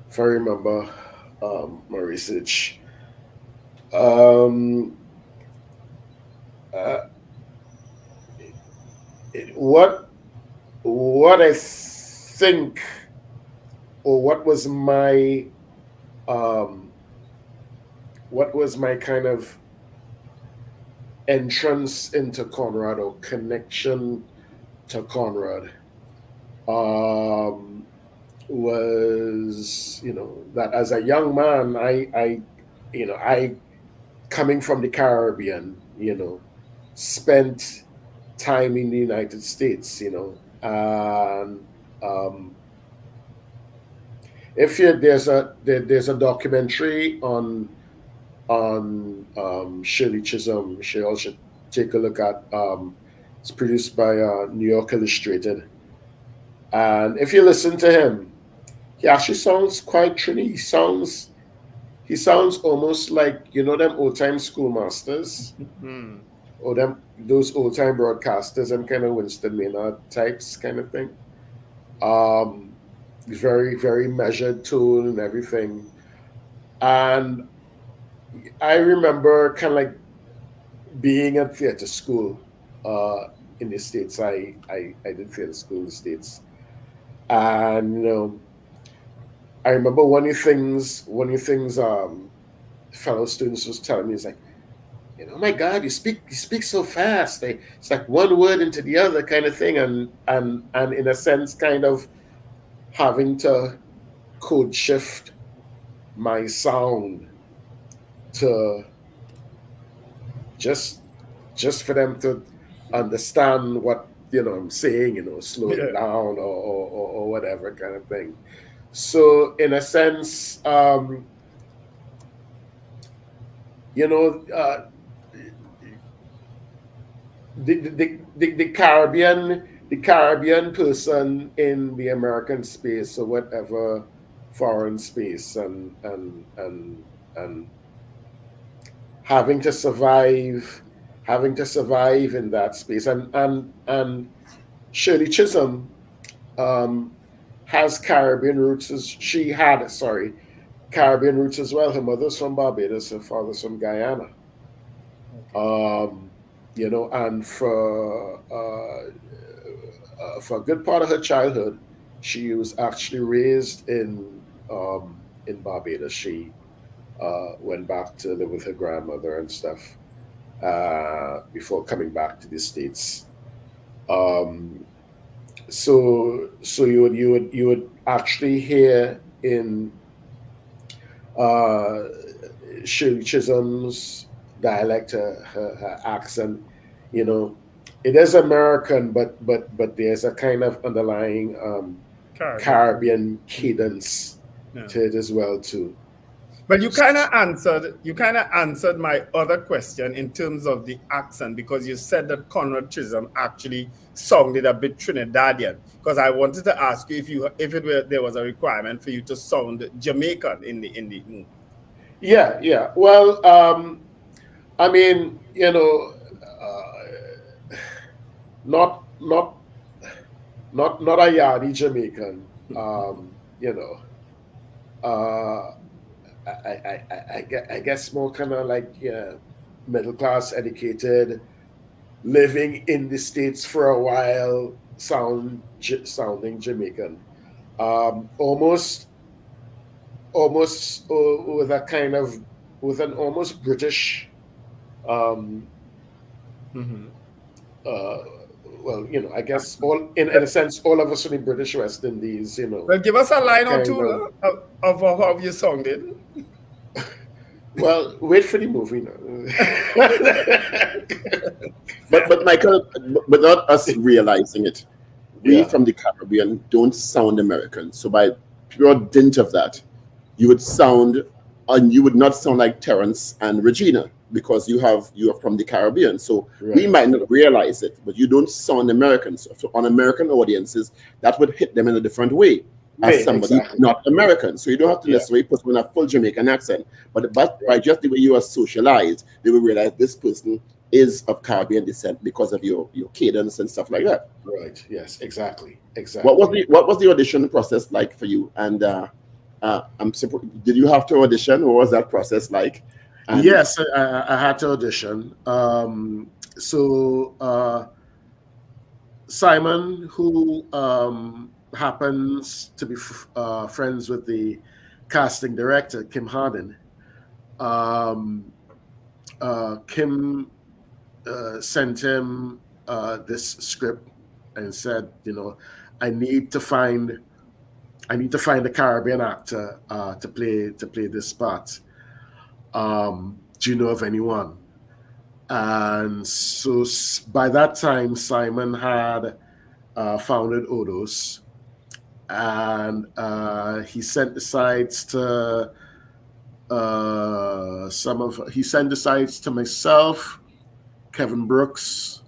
If I remember my research. What I think, or what was my kind of entrance into Conrad, or connection to Conrad, was, you know, that as a young man, I coming from the Caribbean, you know, spent time in the United States, you know, and there's a documentary on Shirley Chisholm. You all should take a look at. It's produced by New York Illustrated, and if you listen to him, he actually sounds quite Trini. He sounds almost like, you know, them old time schoolmasters, or those old time broadcasters, and kind of Winston Maynard types kind of thing. Very, very measured tone and everything. And I remember kind of like being at theater school in the States. I did theater school in the States. And, you know, I remember one of the things fellow students was telling me is like, you know, oh my God, you speak so fast. It's like one word into the other kind of thing, and in a sense, kind of having to code shift my sound to just for them to understand what, you know, I'm saying, you know, slow it down or whatever kind of thing. So in a sense, you know, the Caribbean person in the American space, or whatever foreign space, and having to survive in that space, and Shirley Chisholm has Caribbean roots. Caribbean roots as well. Her mother's from Barbados, her father's from Guyana. You know, and for a good part of her childhood, she was actually raised in Barbados. She went back to live with her grandmother and stuff before coming back to the States. Um, so you would actually hear in uh, Shirley Chisholm's dialect, her accent, you know, it is American, but there's a kind of underlying Caribbean cadence to it as well too. But you kind of answered my other question in terms of the accent, because you said that Conrad Chisholm actually sounded a bit Trinidadian. Because I wanted to ask you if there was a requirement for you to sound Jamaican in the movie. Yeah. Well, I mean, you know, not a yardy Jamaican. You know, I guess more kind of like middle class, educated, living in the States for a while, sounding Jamaican. Almost with a kind of with an almost British. Well, you know, I guess in a sense, all of us in the British West Indies, you know. Well, give us a line or two of how you sounded. Well, wait for the movie now. but Michael, without us realizing it, we from the Caribbean don't sound American. So by pure dint of that, you would not sound like Terrence and Regina, because you are from the Caribbean. So we might not realize it, but you don't sound American. So on American audiences, that would hit them in a different way as somebody not American. So you don't have to necessarily put on a full Jamaican accent, but by just the way you are socialized, they will realize this person is of Caribbean descent because of your cadence and stuff like that. Right. Yes. Exactly. What was the audition process like for you? And did you have to audition? What was that process like? And yes, I had to audition. So Simon, who happens to be friends with the casting director, Kim Hardin, Kim sent him this script and said, you know, I need to find a Caribbean actor to play this part. Do you know of anyone? And so by that time, Simon had founded Odos, and he sent the sides to myself, Kevin Brooks,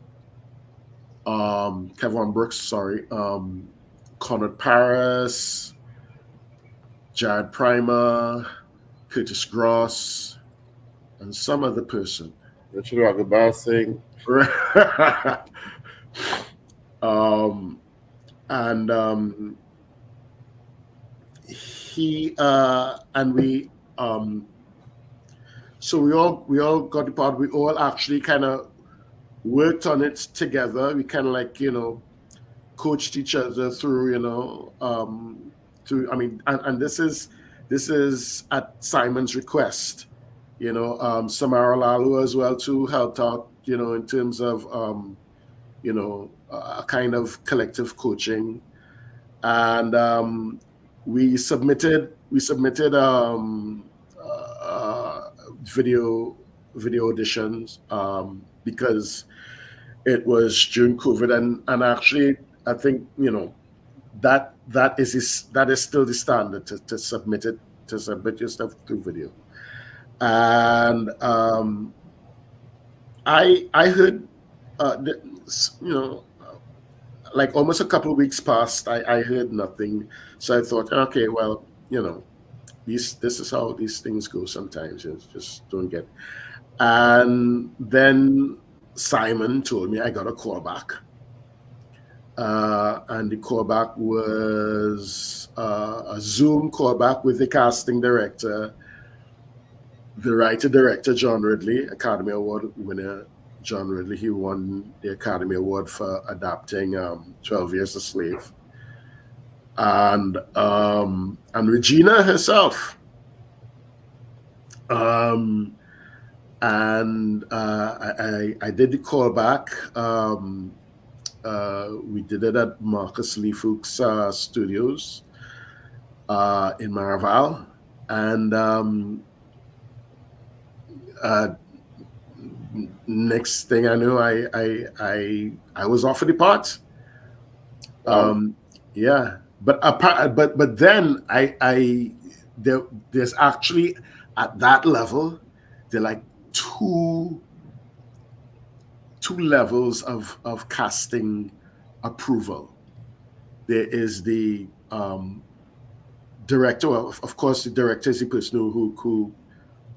Conrad Paris, Jared Primer, Curtis Gross, and some other person. Richard Ragoobarsingh. He and we so we all got the part. We all actually kind of worked on it together. We kind of like, you know, coached each other through, you know, and this is at Simon's request, you know. Samara Lalu as well too helped out, you know, in terms of you know, a kind of collective coaching, and we submitted video auditions because it was during COVID, and actually I think, you know, that is still the standard to submit your stuff through video. And I heard you know, like almost a couple of weeks passed, I heard nothing. So I thought, okay, well, you know, this is how these things go sometimes. You just don't get. And then Simon told me I got a call back. And the callback was a Zoom callback with the casting director. the writer-director John Ridley, Academy Award winner John Ridley, he won the Academy Award for adapting 12 Years a Slave. And Regina herself. I did the callback. We did it at Marcus Lee Fuchs Studios in Maraval, and next thing I knew, I was offered the part. Yeah, but then there's actually at that level there are like two levels of casting approval. There is the director. Of course, the director is the person who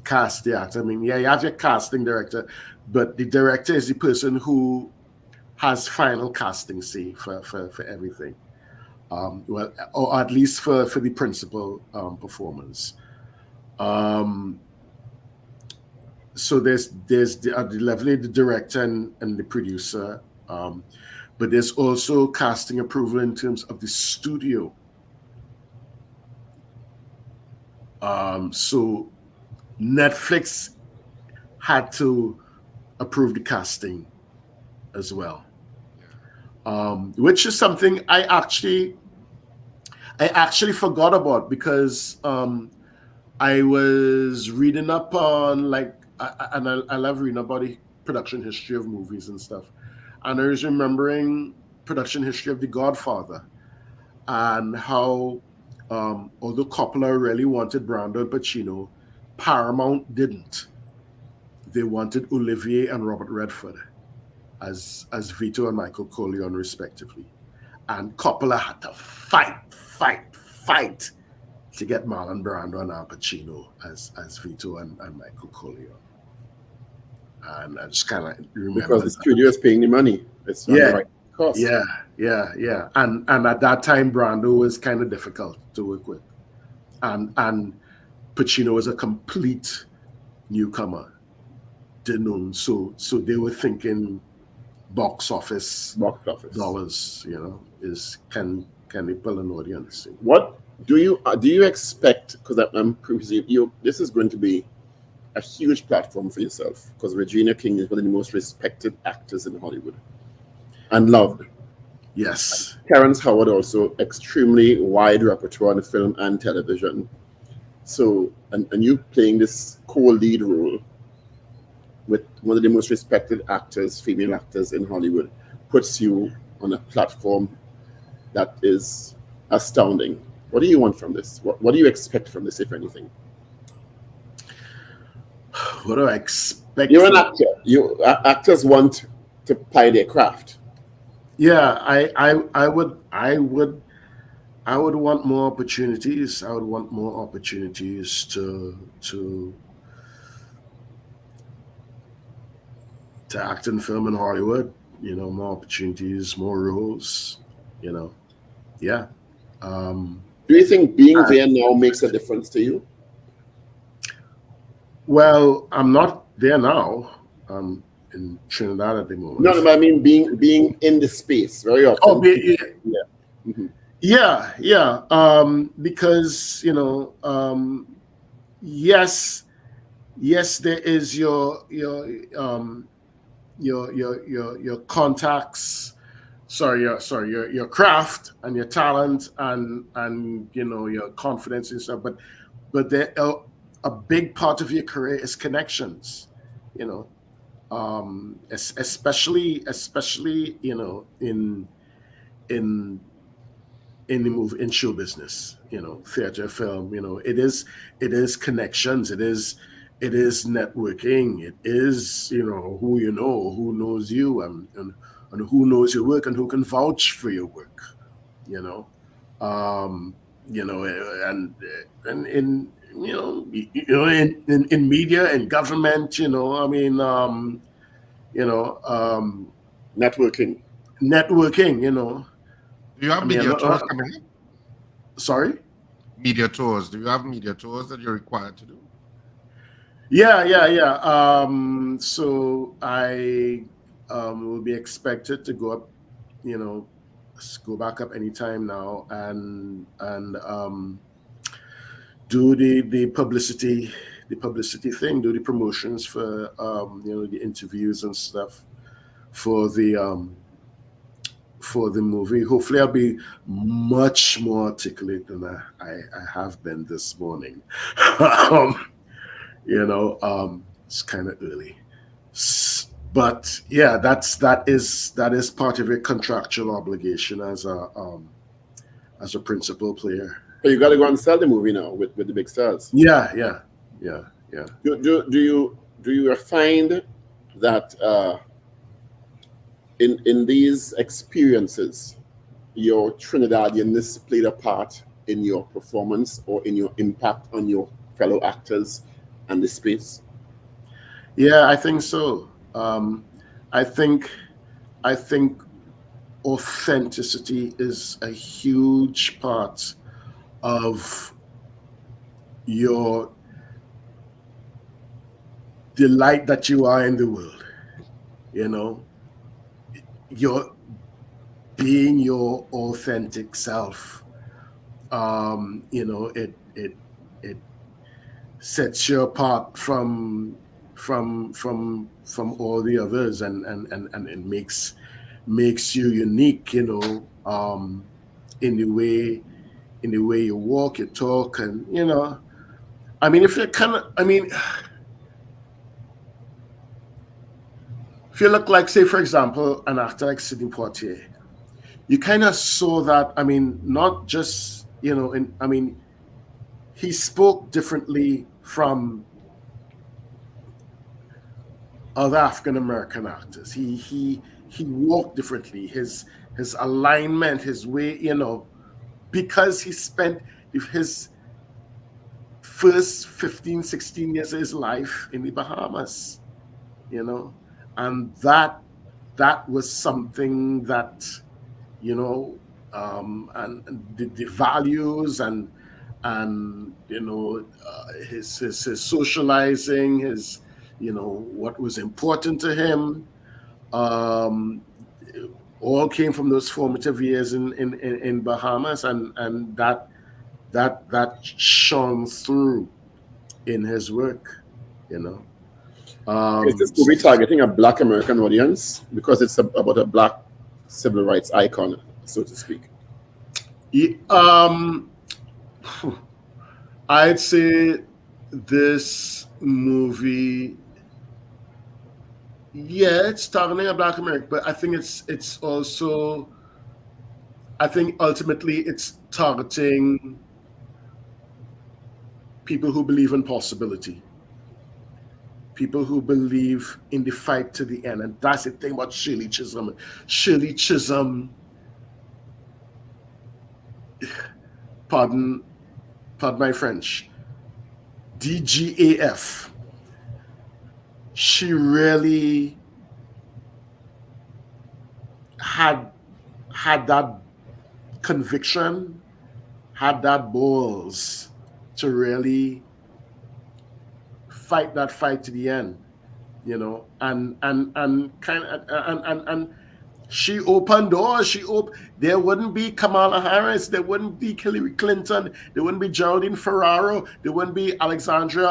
casts the actor. I mean, yeah, you have your casting director, but the director is the person who has final casting say for everything. Well, or at least for the principal performance. So there's the level of the director and the producer, but there's also casting approval in terms of the studio. So Netflix had to approve the casting as well, which is something I actually forgot about, because I was reading up on I love reading about the production history of movies and stuff, and I was remembering production history of The Godfather and how although Coppola really wanted Brando and Pacino, Paramount didn't. They wanted Olivier and Robert Redford as Vito and Michael Corleone respectively, and Coppola had to fight to get Marlon Brando and Al Pacino as Vito and Michael Corleone. And I just kind of remember because the studio is paying the money. It's on the right cost. Yeah. And at that time, Brando was kind of difficult to work with, and Pacino was a complete newcomer. Didn't know, so they were thinking box office dollars. Is can they pull an audience? What do you expect? Because I'm presuming this is going to be a huge platform for yourself, because Regina King is one of the most respected actors in Hollywood and loved. Yes. Terrence Howard also extremely wide repertoire in film and television. So, and you playing this co-lead role with one of the most respected actors, female actors in Hollywood, puts you on a platform that is astounding. What do you want from this? What do you expect from this, if anything? What do I expect? You're an actor. Actors want to ply their craft. Yeah, I would want more opportunities. I would want more opportunities to act in film in Hollywood. More opportunities, more roles. Yeah. Do you think being there now makes a difference to you? Well, I'm not there now. I'm in Trinidad at the moment. No, I mean being in the space very often. Oh, yeah. Mm-hmm. Yeah. Because yes, there is your contacts. Your craft and your talent and your confidence and stuff. But there a big part of your career is connections. Especially in in show business, theater, film. It is connections. It is networking. It is who knows you and who knows your work and who can vouch for your work. And in media and government, networking. Do you have media tours coming in? Sorry? Media tours. Do you have media tours that you're required to do? Yeah. So I will be expected to go up, go back up anytime now and do the publicity thing, do the promotions for the interviews and stuff for the movie. Hopefully I'll be much more articulate than I have been this morning. It's kind of early. But yeah, that is part of a contractual obligation as a principal player. So you got to go and sell the movie now with the big stars. Yeah. Do you find that in these experiences, your Trinidadianness played a part in your performance or in your impact on your fellow actors and the space? Yeah, I think so. I think authenticity is a huge part of your delight that you are in the world. You're being your authentic self. It sets you apart from all the others and it makes you unique, in the way you walk, you talk, and if you look like, say, for example, an actor like Sidney Poitier, you kind of saw that. Not just he spoke differently from other African American actors. He walked differently. His alignment, his way, because he spent his first 15, 16 years of his life in the Bahamas, and that was something that, and the values and his socializing, his what was important to him, all came from those formative years in Bahamas, and that shone through in his work. Is this movie targeting a Black American audience because it's about a Black civil rights icon, so to speak? I'd say this movie, it's targeting a Black American, but I think it's also, I think ultimately it's targeting people who believe in possibility, people who believe in the fight to the end. And that's the thing about Shirley Chisholm. Shirley Chisholm, pardon my French, DGAF. She really had that conviction, had that balls to really fight that fight to the end, and she opened doors. There wouldn't be Kamala Harris, there wouldn't be Hillary Clinton, there wouldn't be Geraldine Ferraro, there wouldn't be Alexandria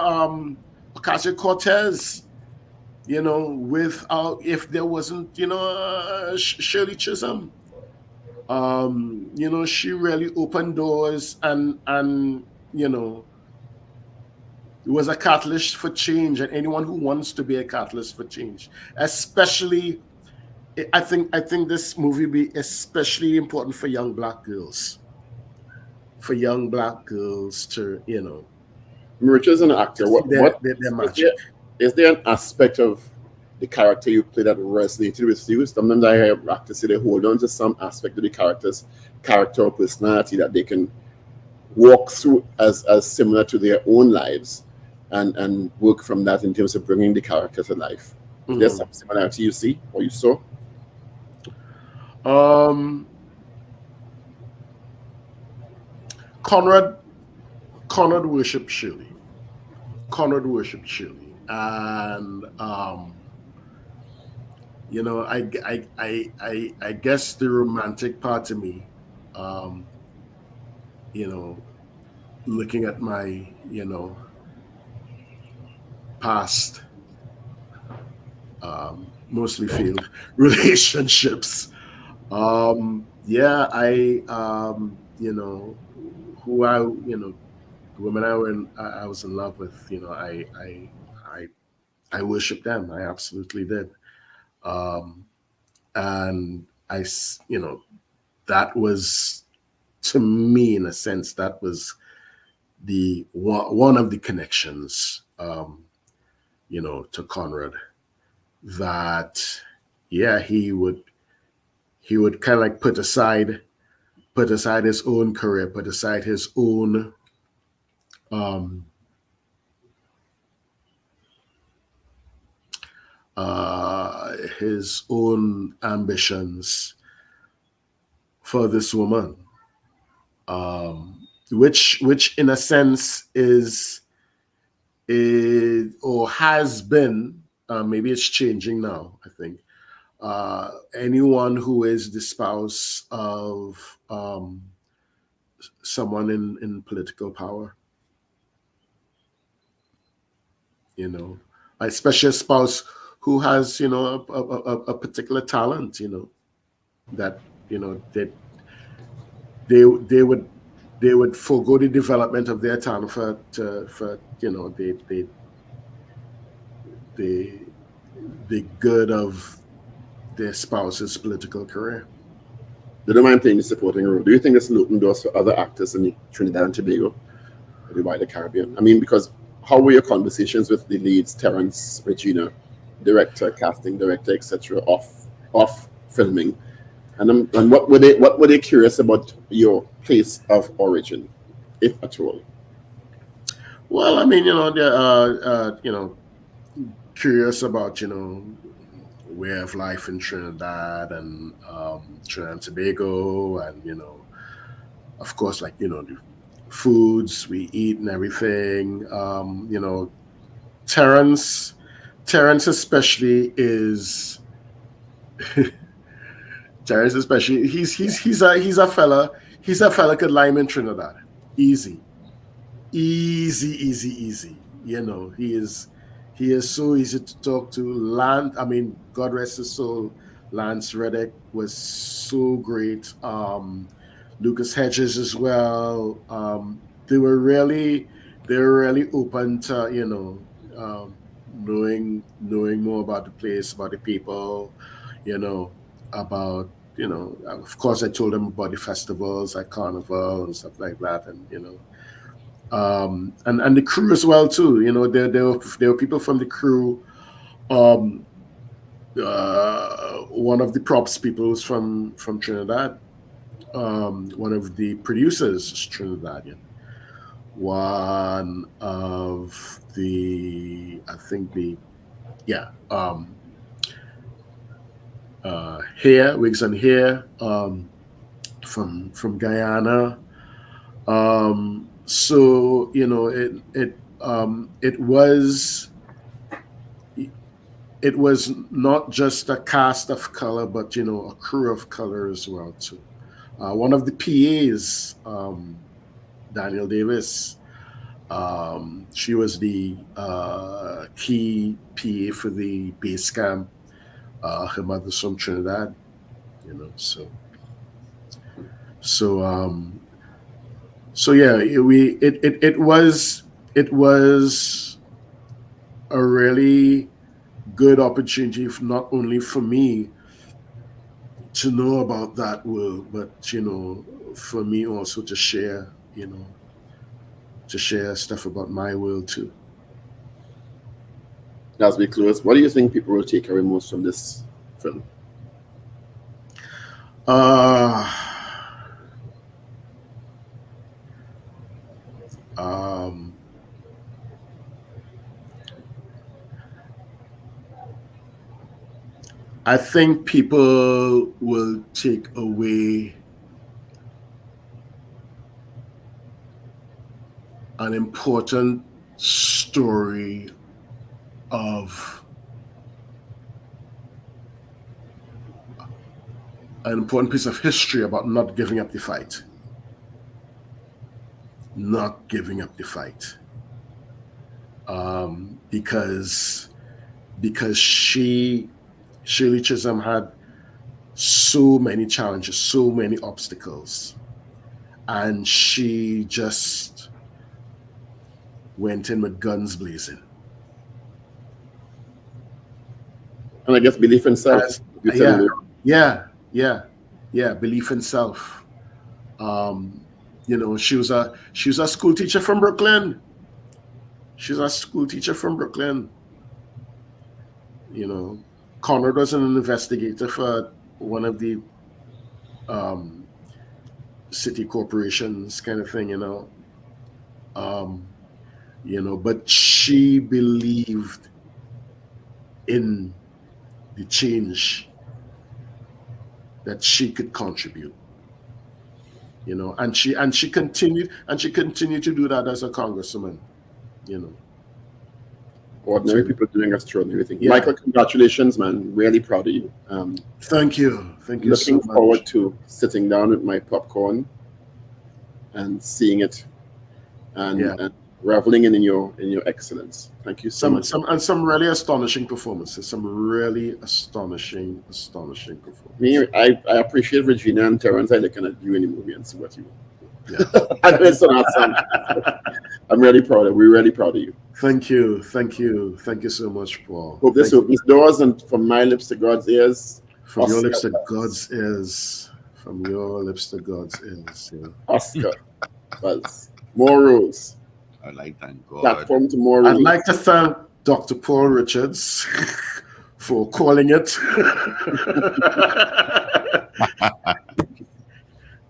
Ocasio-Cortez, if there wasn't, Shirley Chisholm. She really opened doors and was a catalyst for change, and anyone who wants to be a catalyst for change, especially, I think this movie be especially important for young Black girls. For young Black girls to, Rich is an actor. Their magic. Is there an aspect of the character you play that resonated with you? Sometimes I hear actors say they hold on to some aspect of the character or personality that they can walk through as similar to their own lives and work from that in terms of bringing the character to life. Mm-hmm. There's some similarity you see or you saw? Conrad worshipped Shirley. Conrad worshipped Shirley, and you know, I guess the romantic part of me, you know, looking at my, you know, past, mostly failed relationships. Yeah, you know, who I, you know, the women I was in love with, you know, I, I worshiped them. I absolutely did. Um, and you know, that was, to me, in a sense, that was the one of the connections, you know, to Conrad, that, yeah, he would kind of like put aside his own career, put aside his own, um, his own ambitions for this woman, which in a sense is or has been, maybe it's changing now, I think, anyone who is the spouse of, someone in political power, you know, especially a spouse who has, you know, a particular talent, you know, that, you know, that they would forego the development of their talent for you know, the good of their spouse's political career. They don't mind playing the supporting role. Do you think this will open doors for other actors in Trinidad and Tobago, or the wider Caribbean? I mean, because how were your conversations with the leads, Terrence, Regina, director, casting director, etc., off filming, and what were they curious about your place of origin, if at all? Well, I mean, you know, they're you know, curious about, you know, way of life in Trinidad and, Trinidad and Tobago, and, you know, of course, like, you know, the foods we eat and everything. You know, Terrence especially is Terrence especially, he's a fella could lime in Trinidad, easy. You know, he is so easy to talk to. I mean, God rest his soul, Lance Reddick was so great. Lucas Hedges as well. They were really open to, you know, knowing more about the place, about the people, you know, about, you know, of course I told them about the festivals like Carnival and stuff like that, and, you know, and the crew as well too. You know, there were people from the crew. One of the props people was from Trinidad. One of the producers is Trinidadian. One of the, I think the, yeah, hair wigs and hair, from Guyana. So, you know, it was not just a cast of color, but, you know, a crew of color as well too. One of the PAs, Daniel Davis, she was the key PA for the base camp. Her mother's from Trinidad, you know, so yeah, it was a really good opportunity, not only for me to know about that world, but, you know, for me also to share, you know, to share stuff about my world too. As we close, what do you think people will take away most from this film? I think people will take away an important story of an important piece of history about not giving up the fight. Not giving up the fight. Because Shirley Chisholm had so many challenges, so many obstacles, and she just went in with guns blazing. And I guess belief in self. Yeah, belief in self. You know, she was a school teacher from Brooklyn. She's a school teacher from Brooklyn. You know, Conrad was an investigator for one of the city corporations, kind of thing, you know. But she believed in the change that she could contribute. You know, and she continued to do that as a congresswoman. You know, ordinary people doing extraordinary things. Yeah. Michael, congratulations, man! Really proud of you. Thank you. Looking forward to sitting down with my popcorn and seeing it, and reveling in your excellence. Thank you so much. Some really astonishing performances. Some really astonishing performances. I appreciate Regina and Terrence. I look at you in the movie and see what you. Yeah. I know it's not awesome. I'm really proud of. We're really proud of you. Thank you so much, Paul. Hope this opens doors, and from my lips to God's ears. From your lips to God's ears. From your lips to God's ears. Yeah. Oscar, Buzz, more rules. I'd like to thank God. Platform to more rules. I'd like to thank Dr. Paul Richards for calling it.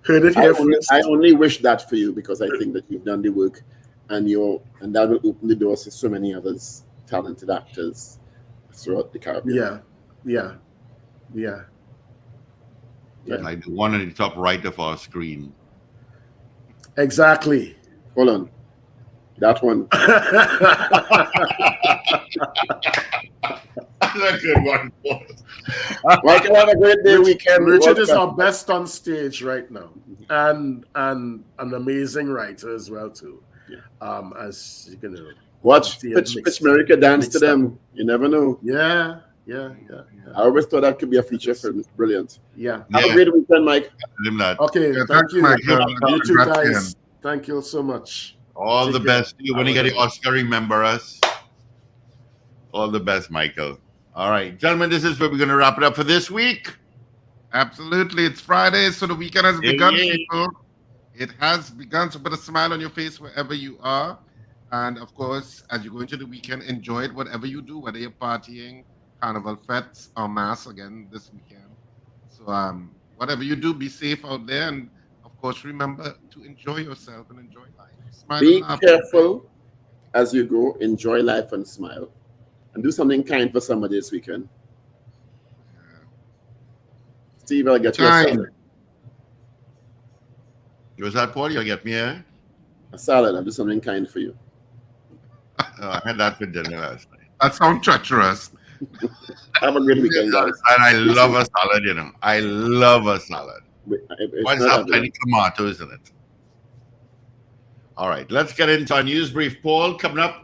Heard it here first. I only wish that for you because I think that you've done the work, and that will open the doors to so many others talented actors throughout the Caribbean. Yeah. Like the one on the top right of our screen. Exactly. Hold on. That one. That's a good one. Michael, have a great day weekend. Richard is our best on stage right now, and an amazing writer as well too. Yeah. As you can know, watch Pitch America dance to them. You never know. Yeah. I always thought that could be a feature film. It's brilliant. Yeah. Have a great weekend, Mike. Okay. Thank you. You too, guys. Thank you so much. All the best. When you get the Oscar, remember us. All the best, Michael. All right, gentlemen, this is where we're going to wrap it up for this week. Absolutely. It's Friday, so the weekend has begun, people. It has begun, so put a smile on your face wherever you are. And, of course, as you go into the weekend, enjoy it, whatever you do, whether you're partying, Carnival fetes, or mass again this weekend. So whatever you do, be safe out there. And, of course, remember to enjoy yourself and enjoy life. Smile. Be careful as you go. Enjoy life and smile. And do something kind for somebody this weekend. Steve, I'll get you a salad. Was that Paul? You'll get me a salad. I'll do something kind for you. I had that for dinner last night. That sounds treacherous. Have a great weekend, guys. And I love a salad, you know. I love a salad. Why does it have plenty tomatoes in it? All right, let's get into our news brief. Paul, coming up